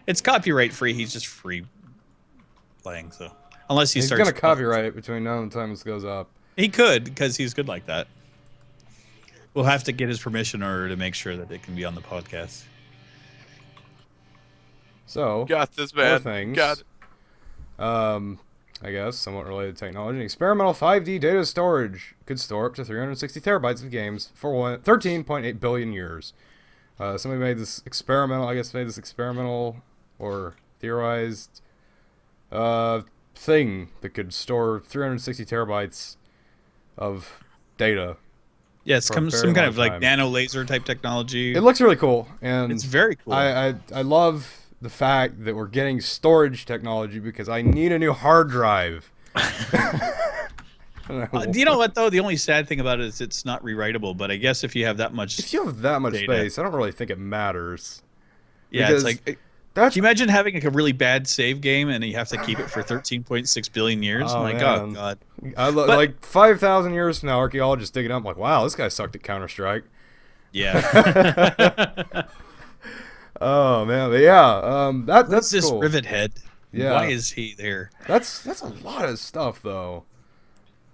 It's copyright free. He's just free playing, so unless he He's starts. gonna copyright it between now and the time this goes up. He could because he's good like that. We'll have to get his permission in order to make sure that it can be on the podcast. So Got this, more man. things. Got it. I guess somewhat related technology. Experimental 5D data storage could store up to 360 terabytes of games for 13.8 billion years. Somebody made this experimental, or theorized thing that could store 360 terabytes of data. Yeah, it's some kind of like time. nano laser type technology. It looks really cool, and It's very cool. I love the fact that we're getting storage technology because I need a new hard drive. You know what though? The only sad thing about it is it's not rewritable. But I guess if you have that much, If you have that much data. space, I don't really think it matters. yeah, because it's like. That's Can you imagine having like a really bad save game and you have to keep it for 13.6 billion years? Oh, My man. God. like 5,000 years from now, archaeologists dig it up. I'm like, wow, this guy sucked at Counter-Strike. Yeah. Oh man, but yeah, that's What's this cool. rivet head? Yeah. Why is he there? That's a lot of stuff, though.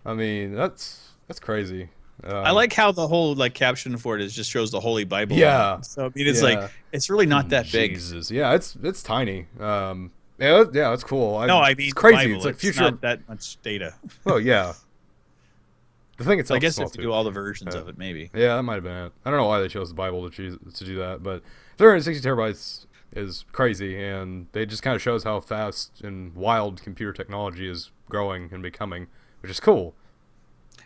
I mean, that's crazy. I like how the whole like caption for it is just shows the Holy Bible. Yeah. So I mean, it's Yeah. like it's really not that big. Jesus. Yeah, it's tiny. Yeah, it's cool. No, I mean it's crazy. Bible. It's like It's future. not that much data. Oh yeah. The thing itself. I guess is small if you too. do all the versions Yeah. of it, maybe. Yeah, that might have been it. I don't know why they chose the Bible to do that, but 360 terabytes is crazy, and it just kind of shows how fast and wild computer technology is growing and becoming, which is cool.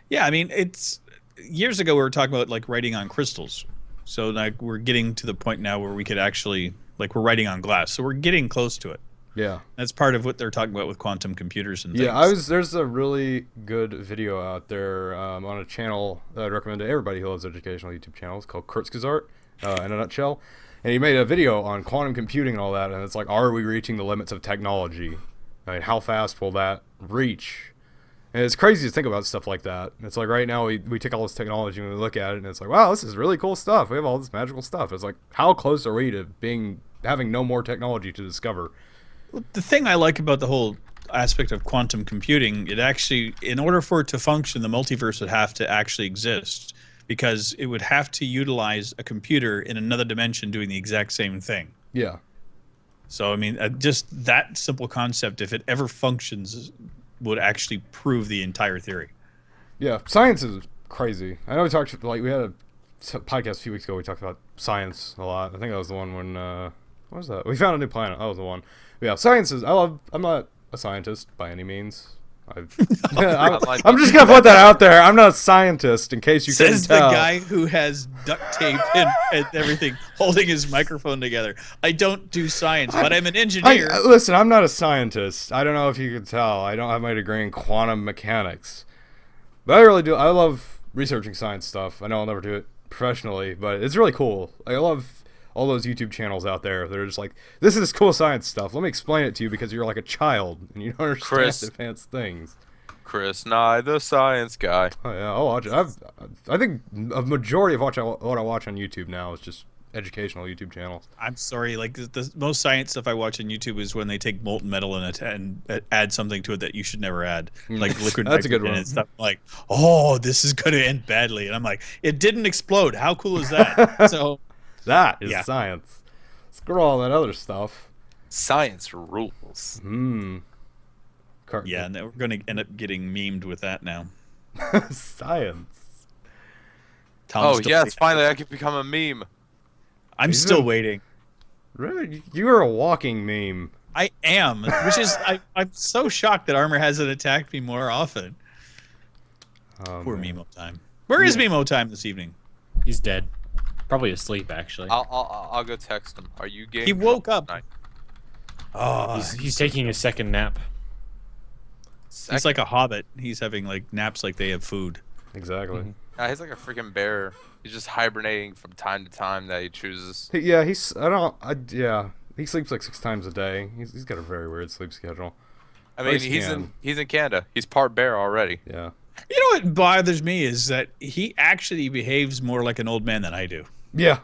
Yeah, I mean, it's years ago we were talking about like writing on crystals. So like we're getting to the point now where we could actually like we're writing on glass. So we're getting close to it. Yeah. That's part of what they're talking about with quantum computers and things. Yeah, there's a really good video out there on a channel that I'd recommend to everybody who loves educational YouTube channels called Kurzgesagt, in a nutshell. And he made a video on quantum computing and all that, and it's like, are we reaching the limits of technology? I mean, how fast will that reach? And it's crazy to think about stuff like that. It's like right now we take all this technology and we look at it, and it's like, wow, this is really cool stuff. We have all this magical stuff. It's like, how close are we to having no more technology to discover? The thing I like about the whole aspect of quantum computing, it actually, in order for it to function, the multiverse would have to actually exist because it would have to utilize a computer in another dimension doing the exact same thing. Yeah. So, I mean, just that simple concept, if it ever functions, would actually prove the entire theory. Yeah, science is crazy. I know we had a podcast a few weeks ago. We talked about science a lot. I think that was the one when what was that? We found a new planet. That was the one. But yeah, science is. I'm not a scientist by any means. I'm just gonna put that out there. I'm not a scientist, in case you couldn't Says the tell. guy who has duct tape and everything, holding his microphone together. I don't do science, but I'm an engineer. Listen, I'm not a scientist. I don't know if you can tell. I don't have my degree in quantum mechanics, but I really do. I love researching science stuff. I know I'll never do it professionally, but it's really cool. I love all those YouTube channels out there. They're just like, this is cool science stuff. Let me explain it to you because you're like a child and you don't understand Chris. advanced things. Chris Nye, the science guy. Oh yeah, I'll watch it. I think a majority of what I watch on YouTube now is just educational YouTube channels. I'm sorry, like the most science stuff I watch on YouTube is when they take molten metal and add something to it that you should never add, like liquid That's a good nitrogen one. and stuff. Like, oh, this is going to end badly, and I'm like, it didn't explode. How cool is that? So That is Yeah. science. Screw all that other stuff. Science rules. yeah, and we're going to end up getting memed with that now. Science. Tom's Oh still yes, waiting. finally I can become a meme. I'm He's still been- waiting. Really? You are a walking meme. I am, which is I'm so shocked that Armor hasn't attacked me more often. Oh, Poor man. Memo time. Where is Memo time this evening? He's dead. Probably asleep, actually. I'll go text him. Are you game? He woke up. tonight? Oh, He's taking a second nap. he's like a hobbit. He's having like naps like they have food. Exactly. Yeah, he's like a freaking bear. He's just hibernating from time to time that he chooses. Yeah, he sleeps like 6 times a day. He's got a very weird sleep schedule. I mean, Nice he's can. in Canada. He's part bear already. Yeah. You know what bothers me is that he actually behaves more like an old man than I do. Yeah.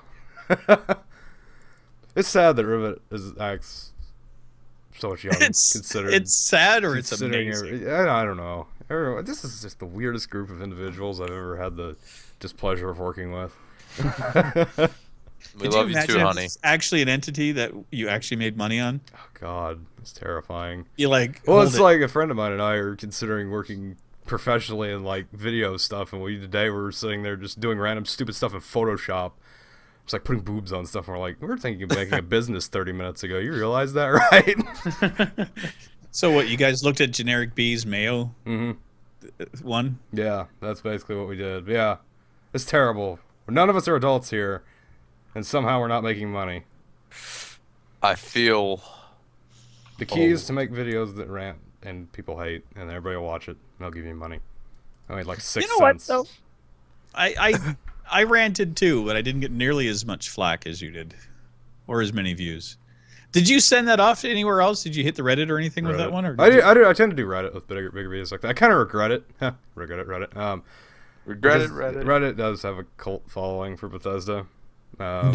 It's sad that Rivet acts so much younger. It's sad or it's considering amazing. I don't know. This is just the weirdest group of individuals I've ever had the displeasure of working with. We Could love you imagine too, if honey. it's actually an entity that you actually made money on? Oh God, it's terrifying. You like Well, hold it's it. like a friend of mine and I are considering working professionally in like video stuff, and today we were sitting there just doing random stupid stuff in Photoshop. It's like putting boobs on stuff, and we're like, we were thinking of making a business 30 minutes ago. You realize that, right? So what? You guys looked at generic B's Mayo one? Yeah, that's basically what we did. Yeah, it's terrible. None of us are adults here, and somehow we're not making money. I feel The key is to make videos that rant and people hate, and everybody will watch it, and they'll give you money. I made like 6 You know what, cents. though? I ranted too, but I didn't get nearly as much flack as you did, or as many views. Did you send that off to anywhere else? Did you hit the Reddit or anything with that Reddit. one? Or I tend to do Reddit with bigger videos like that. I kind of regret it. Regret it, Reddit. regret it, Because Reddit. Reddit does have a cult following for Bethesda. No,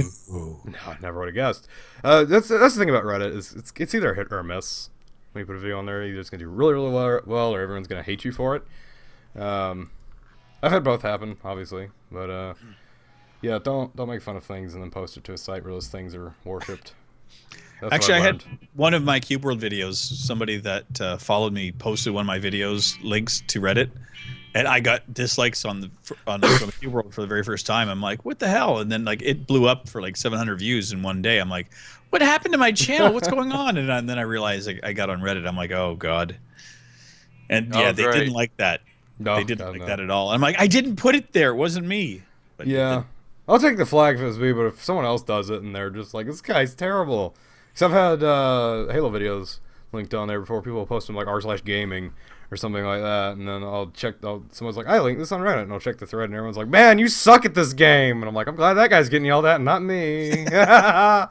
I never would have guessed. That's the thing about Reddit is it's either a hit or a miss. when you put a video on there. Either it's gonna do really, really well, or everyone's gonna hate you for it. I've had both happen, obviously, but yeah, don't make fun of things and then post it to a site where those things are worshipped. That's Actually, I what I've had learned. one of my Cube World videos. Somebody that followed me posted one of my videos links to Reddit, and I got dislikes on the Cube World for the very first time. I'm like, what the hell? And then like it blew up for like 700 views in one day. I'm like, what happened to my channel? What's going on? And then I realized I got on Reddit. I'm like, oh god. And yeah, they great. didn't like that. No, They didn't God, like no. that at all. I'm like, I didn't put it there. It wasn't me. But Yeah, I'll take the flag if it's me, but if someone else does it and they're just like, this guy's terrible. Because I've had Halo videos linked on there before. People will post them like r/gaming or something like that, and then I'll check. Someone's like, I linked this on Reddit, and I'll check the thread, and everyone's like, man, you suck at this game. And I'm like, I'm glad that guy's getting yelled at, and not me. I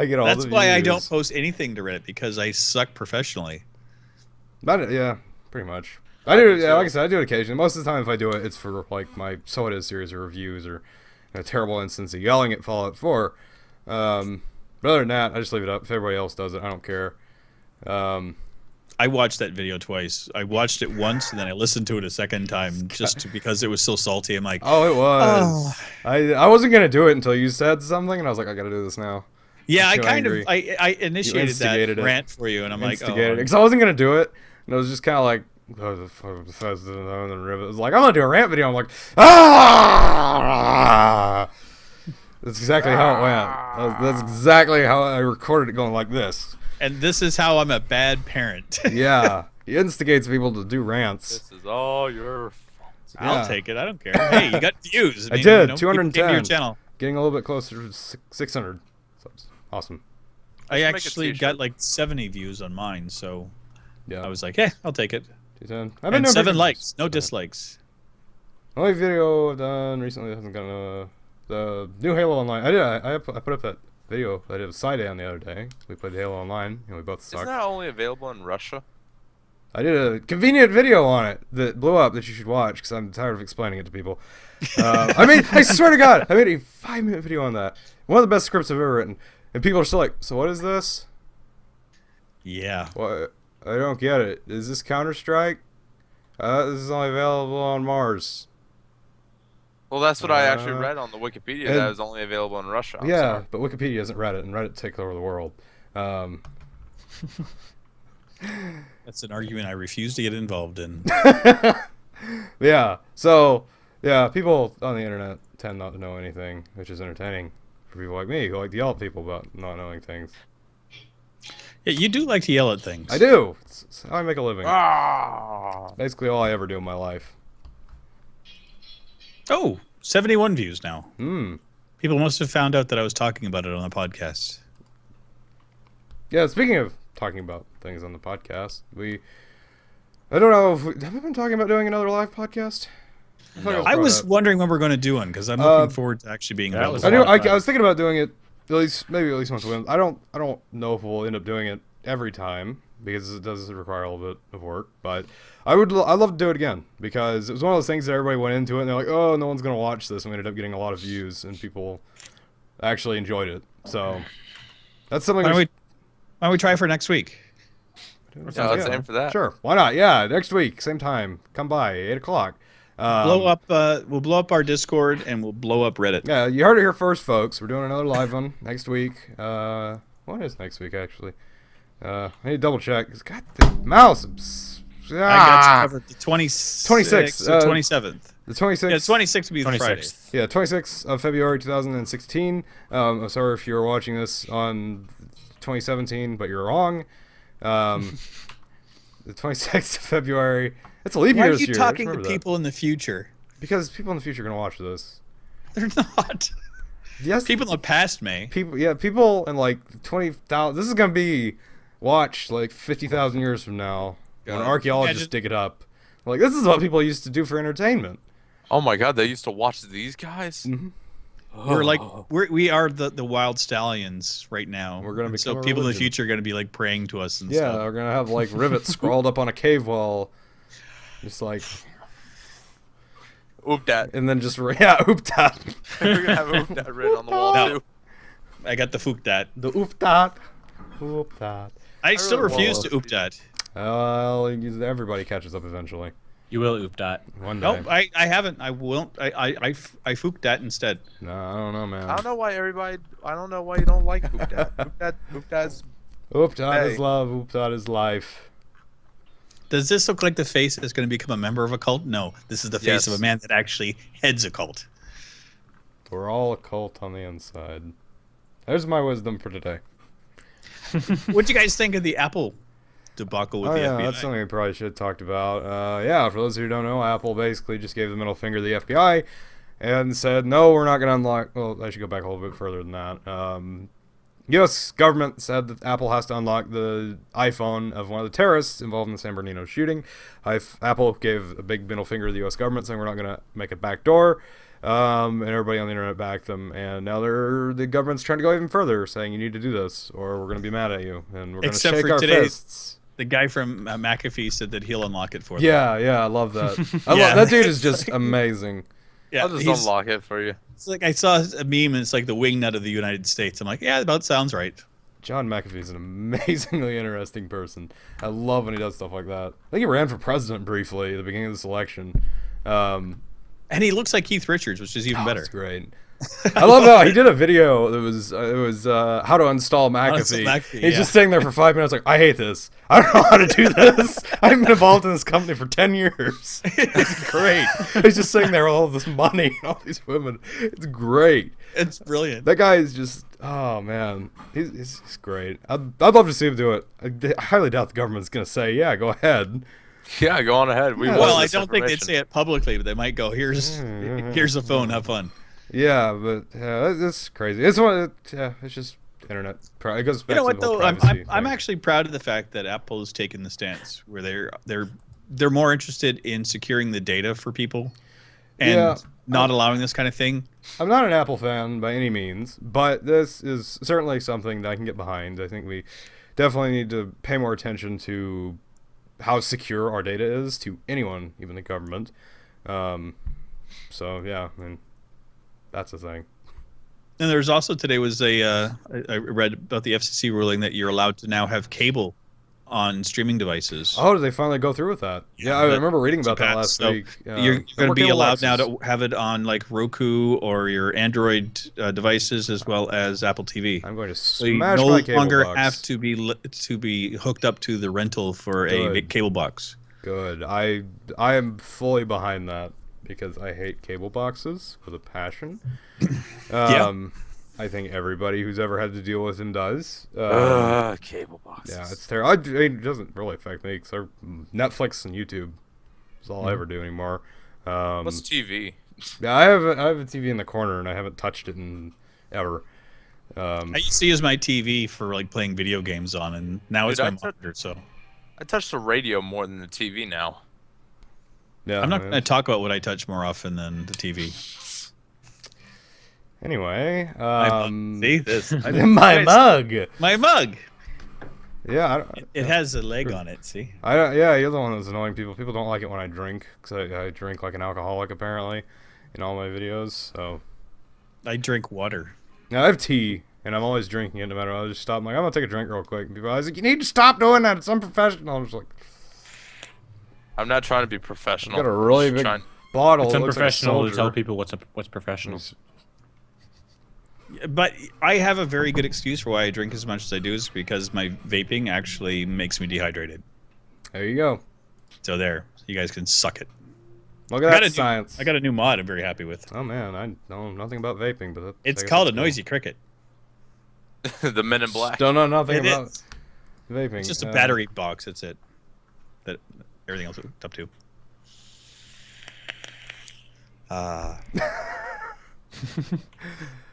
get all That's the why I views. don't post anything to Reddit, because I suck professionally. Yeah, pretty much. I do. do Yeah, too. like I said, I do it occasionally. Most of the time, if I do it, it's for like my So It Is series or reviews, or in a terrible instance of yelling at Fallout 4. But other than that, I just leave it up. If everybody else does it, I don't care. I watched that video twice. I watched it once, and then I listened to it a second time because it was so salty. I'm like, Oh, it was. I wasn't gonna do it until you said something, and I was like, I gotta do this now. yeah, I too kind angry. of I initiated instigated that it. rant for you, and I'm like, Instigated oh, because I wasn't gonna do it, and I was just kind of like, oh, the fuck is this? And then it was like, I'm gonna do a rant video. I'm like, ah. That's exactly how it went. That's exactly how I recorded it, going like this. and this is how I'm a bad parent. Yeah, he instigates people to do rants. This is all your fault. I'll Yeah. take it. I don't care. Hey, you got views. I did, people came to 210. your channel. Getting a little bit closer to 600 subs. Awesome. I make a actually t-shirt. got like 70 views on mine, so Yeah. I was like, hey, I'll take it. 210. I've And doing 7 videos. likes, no dislikes. The only video I've done recently hasn't gotten the new Halo Online. I put up that video. I did a side on the other day. We played Halo Online, and we both Isn't sucked. that only available in Russia? I did a convenient video on it that blew up that you should watch because I'm tired of explaining it to people. I swear to God, I made a 5-minute video on that. One of the best scripts I've ever written. And people are still like, so what is this? Yeah. What? I don't get it. Is this Counter-Strike? This is only available on Mars. Well, that's what I actually Uh, read on the Wikipedia. and- That was only available in Russia. I'm yeah, sorry. but Wikipedia isn't Reddit, and Reddit takes over the world. That's an argument I refuse to get involved in. Yeah, so, yeah, people on the internet tend not to know anything, which is entertaining for people like me who like to yell at people about not knowing things. Yeah, you do like to yell at things. I do. It's how I make a living. Ah. Basically all I ever do in my life. Oh, 71 views now. Hmm. People must have found out that I was talking about it on the podcast. Yeah, speaking of talking about things on the podcast, I don't know if have we been talking about doing another live podcast? No. I was wondering when we're going to do one, because I'm looking forward to actually being that available. was I a do. lot of I was thinking about doing it maybe at least once a week. I don't know if we'll end up doing it every time because it does require a little bit of work. But I'd love to do it again because it was one of those things that everybody went into it and they're like, oh, no one's gonna watch this, and we ended up getting a lot of views and people actually enjoyed it. So that's something. Why don't we try for next week? Yeah, let's aim for that. Sure, why not? Yeah, next week, same time. Come by 8:00. Blow up. We'll blow up our Discord and we'll blow up Reddit. Yeah, you heard it here first, folks. We're doing another live one next week. What is next week actually? I need to double check. God, the mouse. I got Ah, you covered. The 26th, 26th, 27th. the 26th. Yeah, 26th would be the Friday. 26th. Yeah, 26th of February 2016. I'm sorry if you're watching this on 2017, but you're wrong. The 26th of February. It's a leap Why year are this you year. talking Just to remember that. people in the future? Because people in the future are gonna watch this. They're not. Yes, People in the past may. people. Yeah, people in like 20,000. This is gonna be watched like 50,000 years from now when God. archaeologists Imagine- dig it up. Like this is what people used to do for entertainment. Oh my God, they used to watch these guys. Mm-hmm. We're like we are the wild stallions right now. We're gonna And so become a people in the religion. future are gonna be like praying to us and Yeah, stuff. we're gonna have like rivets scrawled up on a cave wall, just like, Oop that. and then just oop that. We're gonna have oop that written on the wall No. too. I got the fook that. The oop that. Oop that. I still really refuse want to oop that. Well, everybody catches up eventually. You will oop dot. One day. Nope, I haven't. I won't. I fooked that instead. No, I don't know, man. I don't know why everybody. I don't know why you don't like Boop Dad. Boop Dad's. Oop dot Hey. is love. Oop dot is life. Does this look like the face that's going to become a member of a cult? No, this is the face of Yes. a man that actually heads a cult. We're all a cult on the inside. There's my wisdom for today. What do you guys think of the Apple debacle with Oh the yeah, FBI? that's something we probably should have talked about. Yeah, for those who don't know, Apple basically just gave the middle finger to the FBI and said, no, we're not going to unlock... Well, I should go back a little bit further than that. U.S. government said that Apple has to unlock the iPhone of one of the terrorists involved in the San Bernardino shooting. Apple gave a big middle finger to the U.S. government, saying we're not going to make a back door. And everybody on the internet backed them. And now the government's trying to go even further, saying you need to do this, or we're going to be mad at you, and we're going to Except shake for our today- fists. The guy from McAfee said that he'll unlock it for them. Yeah, I love that. Yeah. That dude is just amazing. Yeah, I'll just he's- unlock it for you. It's like I saw a meme and it's like the wingnut of the United States. I'm like, yeah, that about sounds right. John McAfee is an amazingly interesting person. I love when he does stuff like that. I think he ran for president briefly at the beginning of this election. And he looks like Keith Richards, which is even better. That's great. I love how he did a video that was how to install McAfee. McAfee, He's yeah. just sitting there for 5 minutes like, I hate this. I don't know how to do this. I've been involved in this company for 10 years. It's great. He's just sitting there with all this money and all these women. It's great. It's brilliant. That guy is just, oh man, he's great. I'd love to see him do it. I highly doubt the government's gonna say, yeah, go ahead. Yeah, go on ahead. We Yeah. want Well, I this don't think they'd information. say it publicly, but they might go, here's the phone, have fun. Yeah, but that's crazy. It's it's just internet. It goes back You know to what the whole though? I'm privacy I'm thing. actually proud of the fact that Apple has taken the stance where they're more interested in securing the data for people and Yeah. not allowing this kind of thing. I'm not an Apple fan by any means, but this is certainly something that I can get behind. I think we definitely need to pay more attention to how secure our data is to anyone, even the government. So yeah, I mean, that's the thing. And there's also today was I read about the FCC ruling that you're allowed to now have cable on streaming devices. Oh, did they finally go through with that? Yeah, I that- remember reading it's about that passed. last So week. you're No going to more be cable allowed now boxes. to have it on like Roku or your Android devices as well as Apple TV. I'm going to So you smash no my cable longer box. have to be hooked up to the rental for a Good. cable box. Good. I am fully behind that because I hate cable boxes with a passion. I think everybody who's ever had to deal with them does. Cable boxes. Yeah, it's terrible. It doesn't really affect me because Netflix and YouTube is all I ever do anymore. What's TV? Yeah, I have a TV in the corner and I haven't touched it in ever. I used to use my TV for like playing video games on, and now it's Dude, my I took- monitor. So I touch the radio more than the TV now. Yeah, I'm not going to talk about what I touch more often than the TV. Anyway, See this? my mug. My mug. Yeah, It has a leg on it. See? yeah, you're the one that's annoying people. People don't like it when I drink because I drink like an alcoholic apparently in all my videos. So I drink water. now I have tea and I'm always drinking it no matter what. I just stop. I'm like, I'm gonna take a drink real quick. And people are always like, you need to stop doing that. It's unprofessional. I'm just like, I'm not trying to be professional. got a really I'm just big trying- bottle. It's that looks like a unprofessional to tell soldier. people what's professional. But I have a very good excuse for why I drink as much as I do is because my vaping actually makes me dehydrated. There you go. So there, you guys can suck it. Look I at got that a new- science. I got a new mod I'm very happy with. Oh man, I know nothing about vaping, but It's I guess called a that's cool. noisy cricket. the Men in Black. Don't know nothing It about is. vaping. It's just a battery box. That's it. That everything else is hooked up to.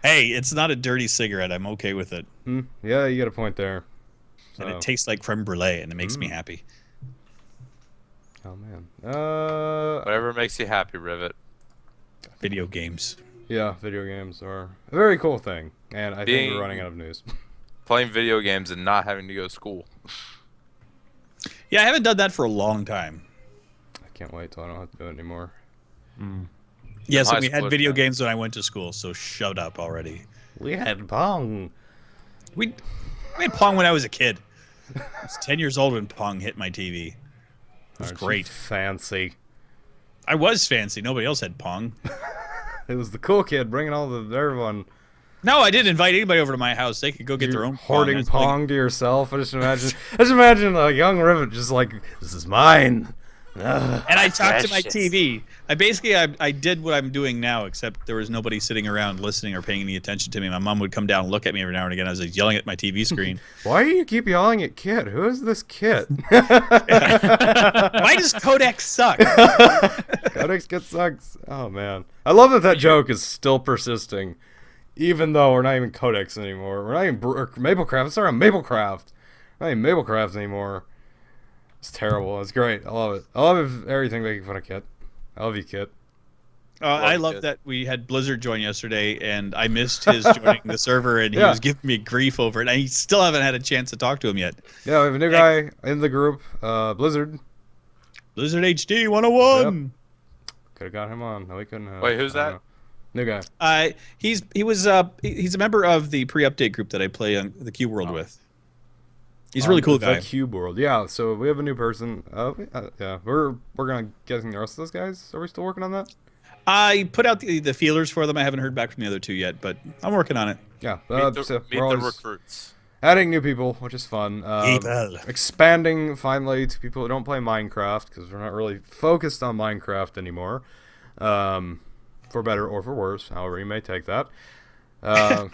Hey, it's not a dirty cigarette. I'm okay with it. Yeah, you got a point there. And So- it tastes like creme brulee, and it makes me happy. Oh man. Whatever makes you happy, Rivet. Video games. Yeah, video games are a very cool thing, and I think Being- we're running out of news. Playing video games and not having to go to school. Yeah, I haven't done that for a long time. I can't wait till I don't have to do it anymore. Yes, high and we had school video time. games when I went to school, so shut up already. We had pong. We played Pong when I was a kid. I was 10 years old when Pong hit my TV. It was Aren't you great. fancy. I was fancy. Nobody else had Pong. It was the cool kid bringing all the everyone. No, I didn't invite anybody over to my house. They could go get their own hoarding Pong. Pong to yourself. I just imagine a young Rivet just like, this is mine. And I talked to my Precious. TV. I did what I'm doing now, except there was nobody sitting around listening or paying any attention to me. My mom would come down and look at me every now and again. I was like yelling at my TV screen. Why do you keep yelling at Kit? Who is this Kit? Why does Codex suck? Codex Kit sucks. Oh man, I love that joke is still persisting, even though we're not even Codex anymore. We're not even Maplecraft. It's not Maplecraft. Not even Maplecraft anymore. It's terrible. It's great. I love it. I love everything making fun of Kit. I love you, Kit. I love Kit. that we had Blizzard join yesterday, and I missed his joining the server, and he Yeah. was giving me grief over it. I still haven't had a chance to talk to him yet. Yeah, we have a new guy in the group. Blizzard. Blizzard HD 101. Could have got him on. No, we couldn't have. Wait, who's I don't that? know. New guy. He's a member of the pre-update group that I play on the Cube World with. He's a really cool guy. The Cube World. Yeah, so we have a new person. Yeah, we're gonna getting the rest of those guys. Are we still working on that? I put out the feelers for them. I haven't heard back from the other two yet, but I'm working on it. Yeah. Meet the, So meet we're the always recruits. adding new people, which is fun. Expanding finally to people who don't play Minecraft, because we're not really focused on Minecraft anymore. For better or for worse, however you may take that. I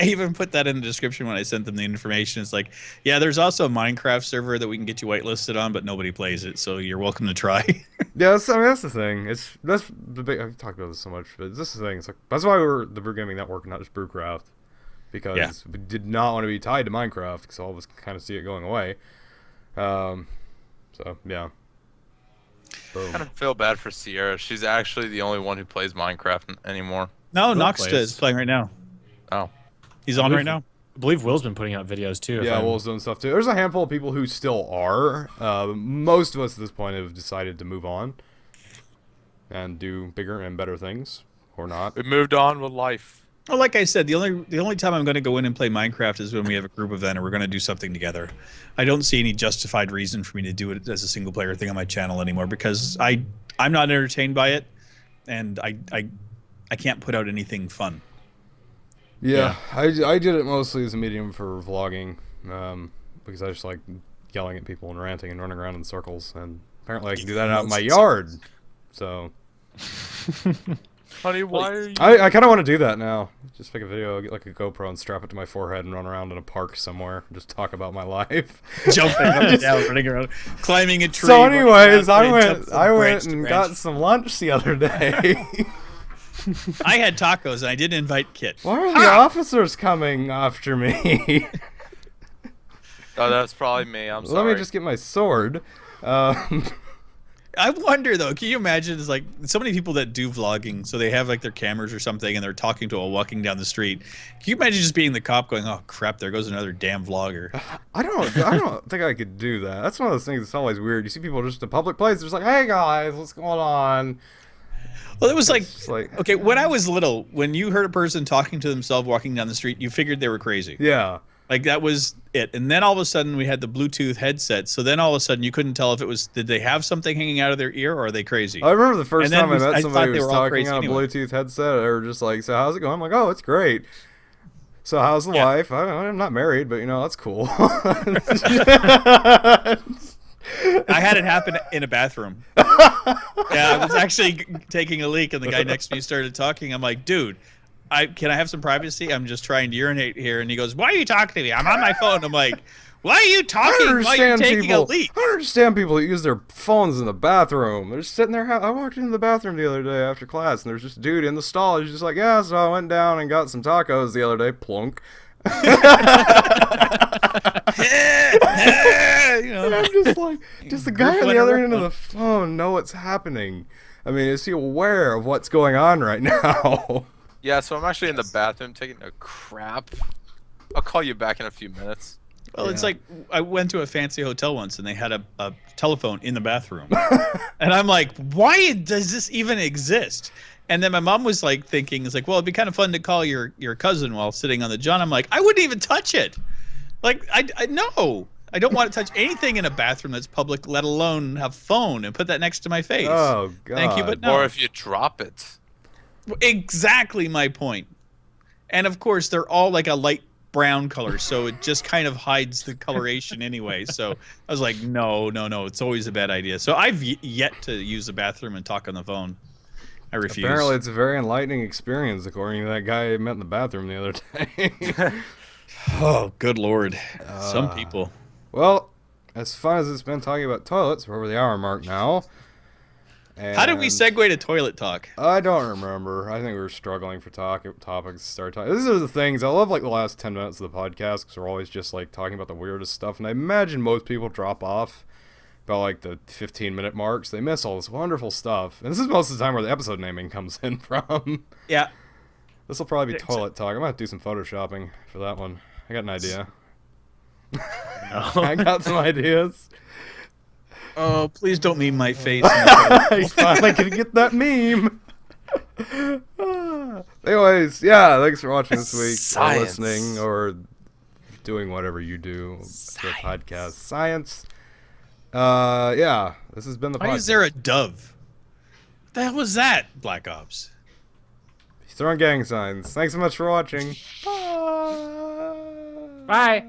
even put that in the description when I sent them the information. It's like, yeah, there's also a Minecraft server that we can get you whitelisted on, but nobody plays it, so you're welcome to try. Yeah, that's the thing. That's the big. I've talked about this so much, but this is the thing. It's like that's why we're the Brew Gaming Network, not just Brewcraft, because we did not want to be tied to Minecraft, because all of us kind of see it going away. So yeah. Boom. I kind of feel bad for Sierra. She's actually the only one who plays Minecraft anymore. No, Will Noxta plays. is playing right now. Oh. He's on right now. I believe Will's been putting out videos too. if Yeah, I'm- Will's doing stuff too. There's a handful of people who still are. Most of us at this point have decided to move on and do bigger and better things, or not. We moved on with life. Well, like I said, the only time I'm going to go in and play Minecraft is when we have a group event and we're going to do something together. I don't see any justified reason for me to do it as a single player thing on my channel anymore, because I'm not entertained by it, and I can't put out anything fun. Yeah, I did it mostly as a medium for vlogging, because I just like yelling at people and ranting and running around in circles, and apparently I can do that out in my yard. So Honey, why are you... I kind of want to do that now. Just make a video, get like a GoPro and strap it to my forehead and run around in a park somewhere and just talk about my life. Jumping up and down, running around, climbing a tree. So running anyways, around, I running went from branch and to branch. got some lunch the other day. I had tacos and I didn't invite Kit. Why are the officers coming after me? Oh, that's probably me. I'm sorry. Let me just get my sword. I wonder though, can you imagine? It's like so many people that do vlogging, so they have like their cameras or something, and they're talking to a walking down the street. Can you imagine just being the cop going, "Oh crap, there goes another damn vlogger." I don't think I could do that. That's one of those things that's always weird. You see people just in a public place, they're just like, "Hey guys, what's going on?" Well, it was like, It's like, okay, when I was little, when you heard a person talking to themselves walking down the street, you figured they were crazy. yeah. Like that was it. And then all of a sudden we had the Bluetooth headset. So then all of a sudden you couldn't tell if it was, did they have something hanging out of their ear or are they crazy? I remember the first And then time I I met somebody thought who they was were all talking crazy on a anyway. Bluetooth headset. They were just like, "So how's it going?" I'm like, "Oh, it's great." So how's the Yeah. life? I'm not married, but you know that's cool. I had it happen in a bathroom. Yeah, I was actually taking a leak and the guy next to me started talking. I'm like, dude, can I have some privacy? I'm just trying to urinate here. And he goes, "Why are you talking to me? I'm on my phone." I'm like, "Why are you I talking don't while you're understand taking a people. leak?" I don't understand people that use their phones in the bathroom. They're just sitting there. I walked into the bathroom the other day after class, and there's just a dude in the stall. He's just like, "Yeah, so I went down and got some tacos the other day." Plunk. You know. And I'm just like, does the guy on the Goofing other around. end of the phone know what's happening? I mean, is he aware of what's going on right now? Yeah, so I'm actually in the bathroom taking a crap. I'll call you back in a few minutes. Well, it's Yeah. like I went to a fancy hotel once and they had a telephone in the bathroom. And I'm like, why does this even exist? And then my mom was like thinking, it's like, well, it'd be kind of fun to call your cousin while sitting on the john. I'm like, I wouldn't even touch it. Like, I no. I don't want to touch anything in a bathroom that's public, let alone have phone and put that next to my face. Oh God. Thank you, but no. Or if you drop it. Exactly my point. And of course, they're all like a light brown color, so it just kind of hides the coloration anyway. So I was like, no, it's always a bad idea. So I've yet to use the bathroom and talk on the phone. I refuse. Apparently, it's a very enlightening experience, according to that guy I met in the bathroom the other day. Oh, good Lord. Some people. Well, as fun as it's been talking about toilets, we're over the hour mark now. How did we And segue to toilet talk? I don't remember. I think we were struggling for topics to start talking. These are the things I love, like the last 10 minutes of the podcast, because we're always just like talking about the weirdest stuff. And I imagine most people drop off about like the 15-minute marks. They miss all this wonderful stuff. And this is most of the time where the episode naming comes in from. Yeah. This will probably be toilet talk. I'm gonna have to do some photoshopping for that one. I got an idea. I got some ideas. Oh, please don't meme my face. He's finally gonna get that meme. Anyways, yeah, thanks for watching this week, or Science. listening, or doing whatever you do for a podcast. Science. Yeah, this has been the podcast. Why is there a dove? What the hell was that, Black Ops? He's throwing gang signs. Thanks so much for watching. Bye. Bye.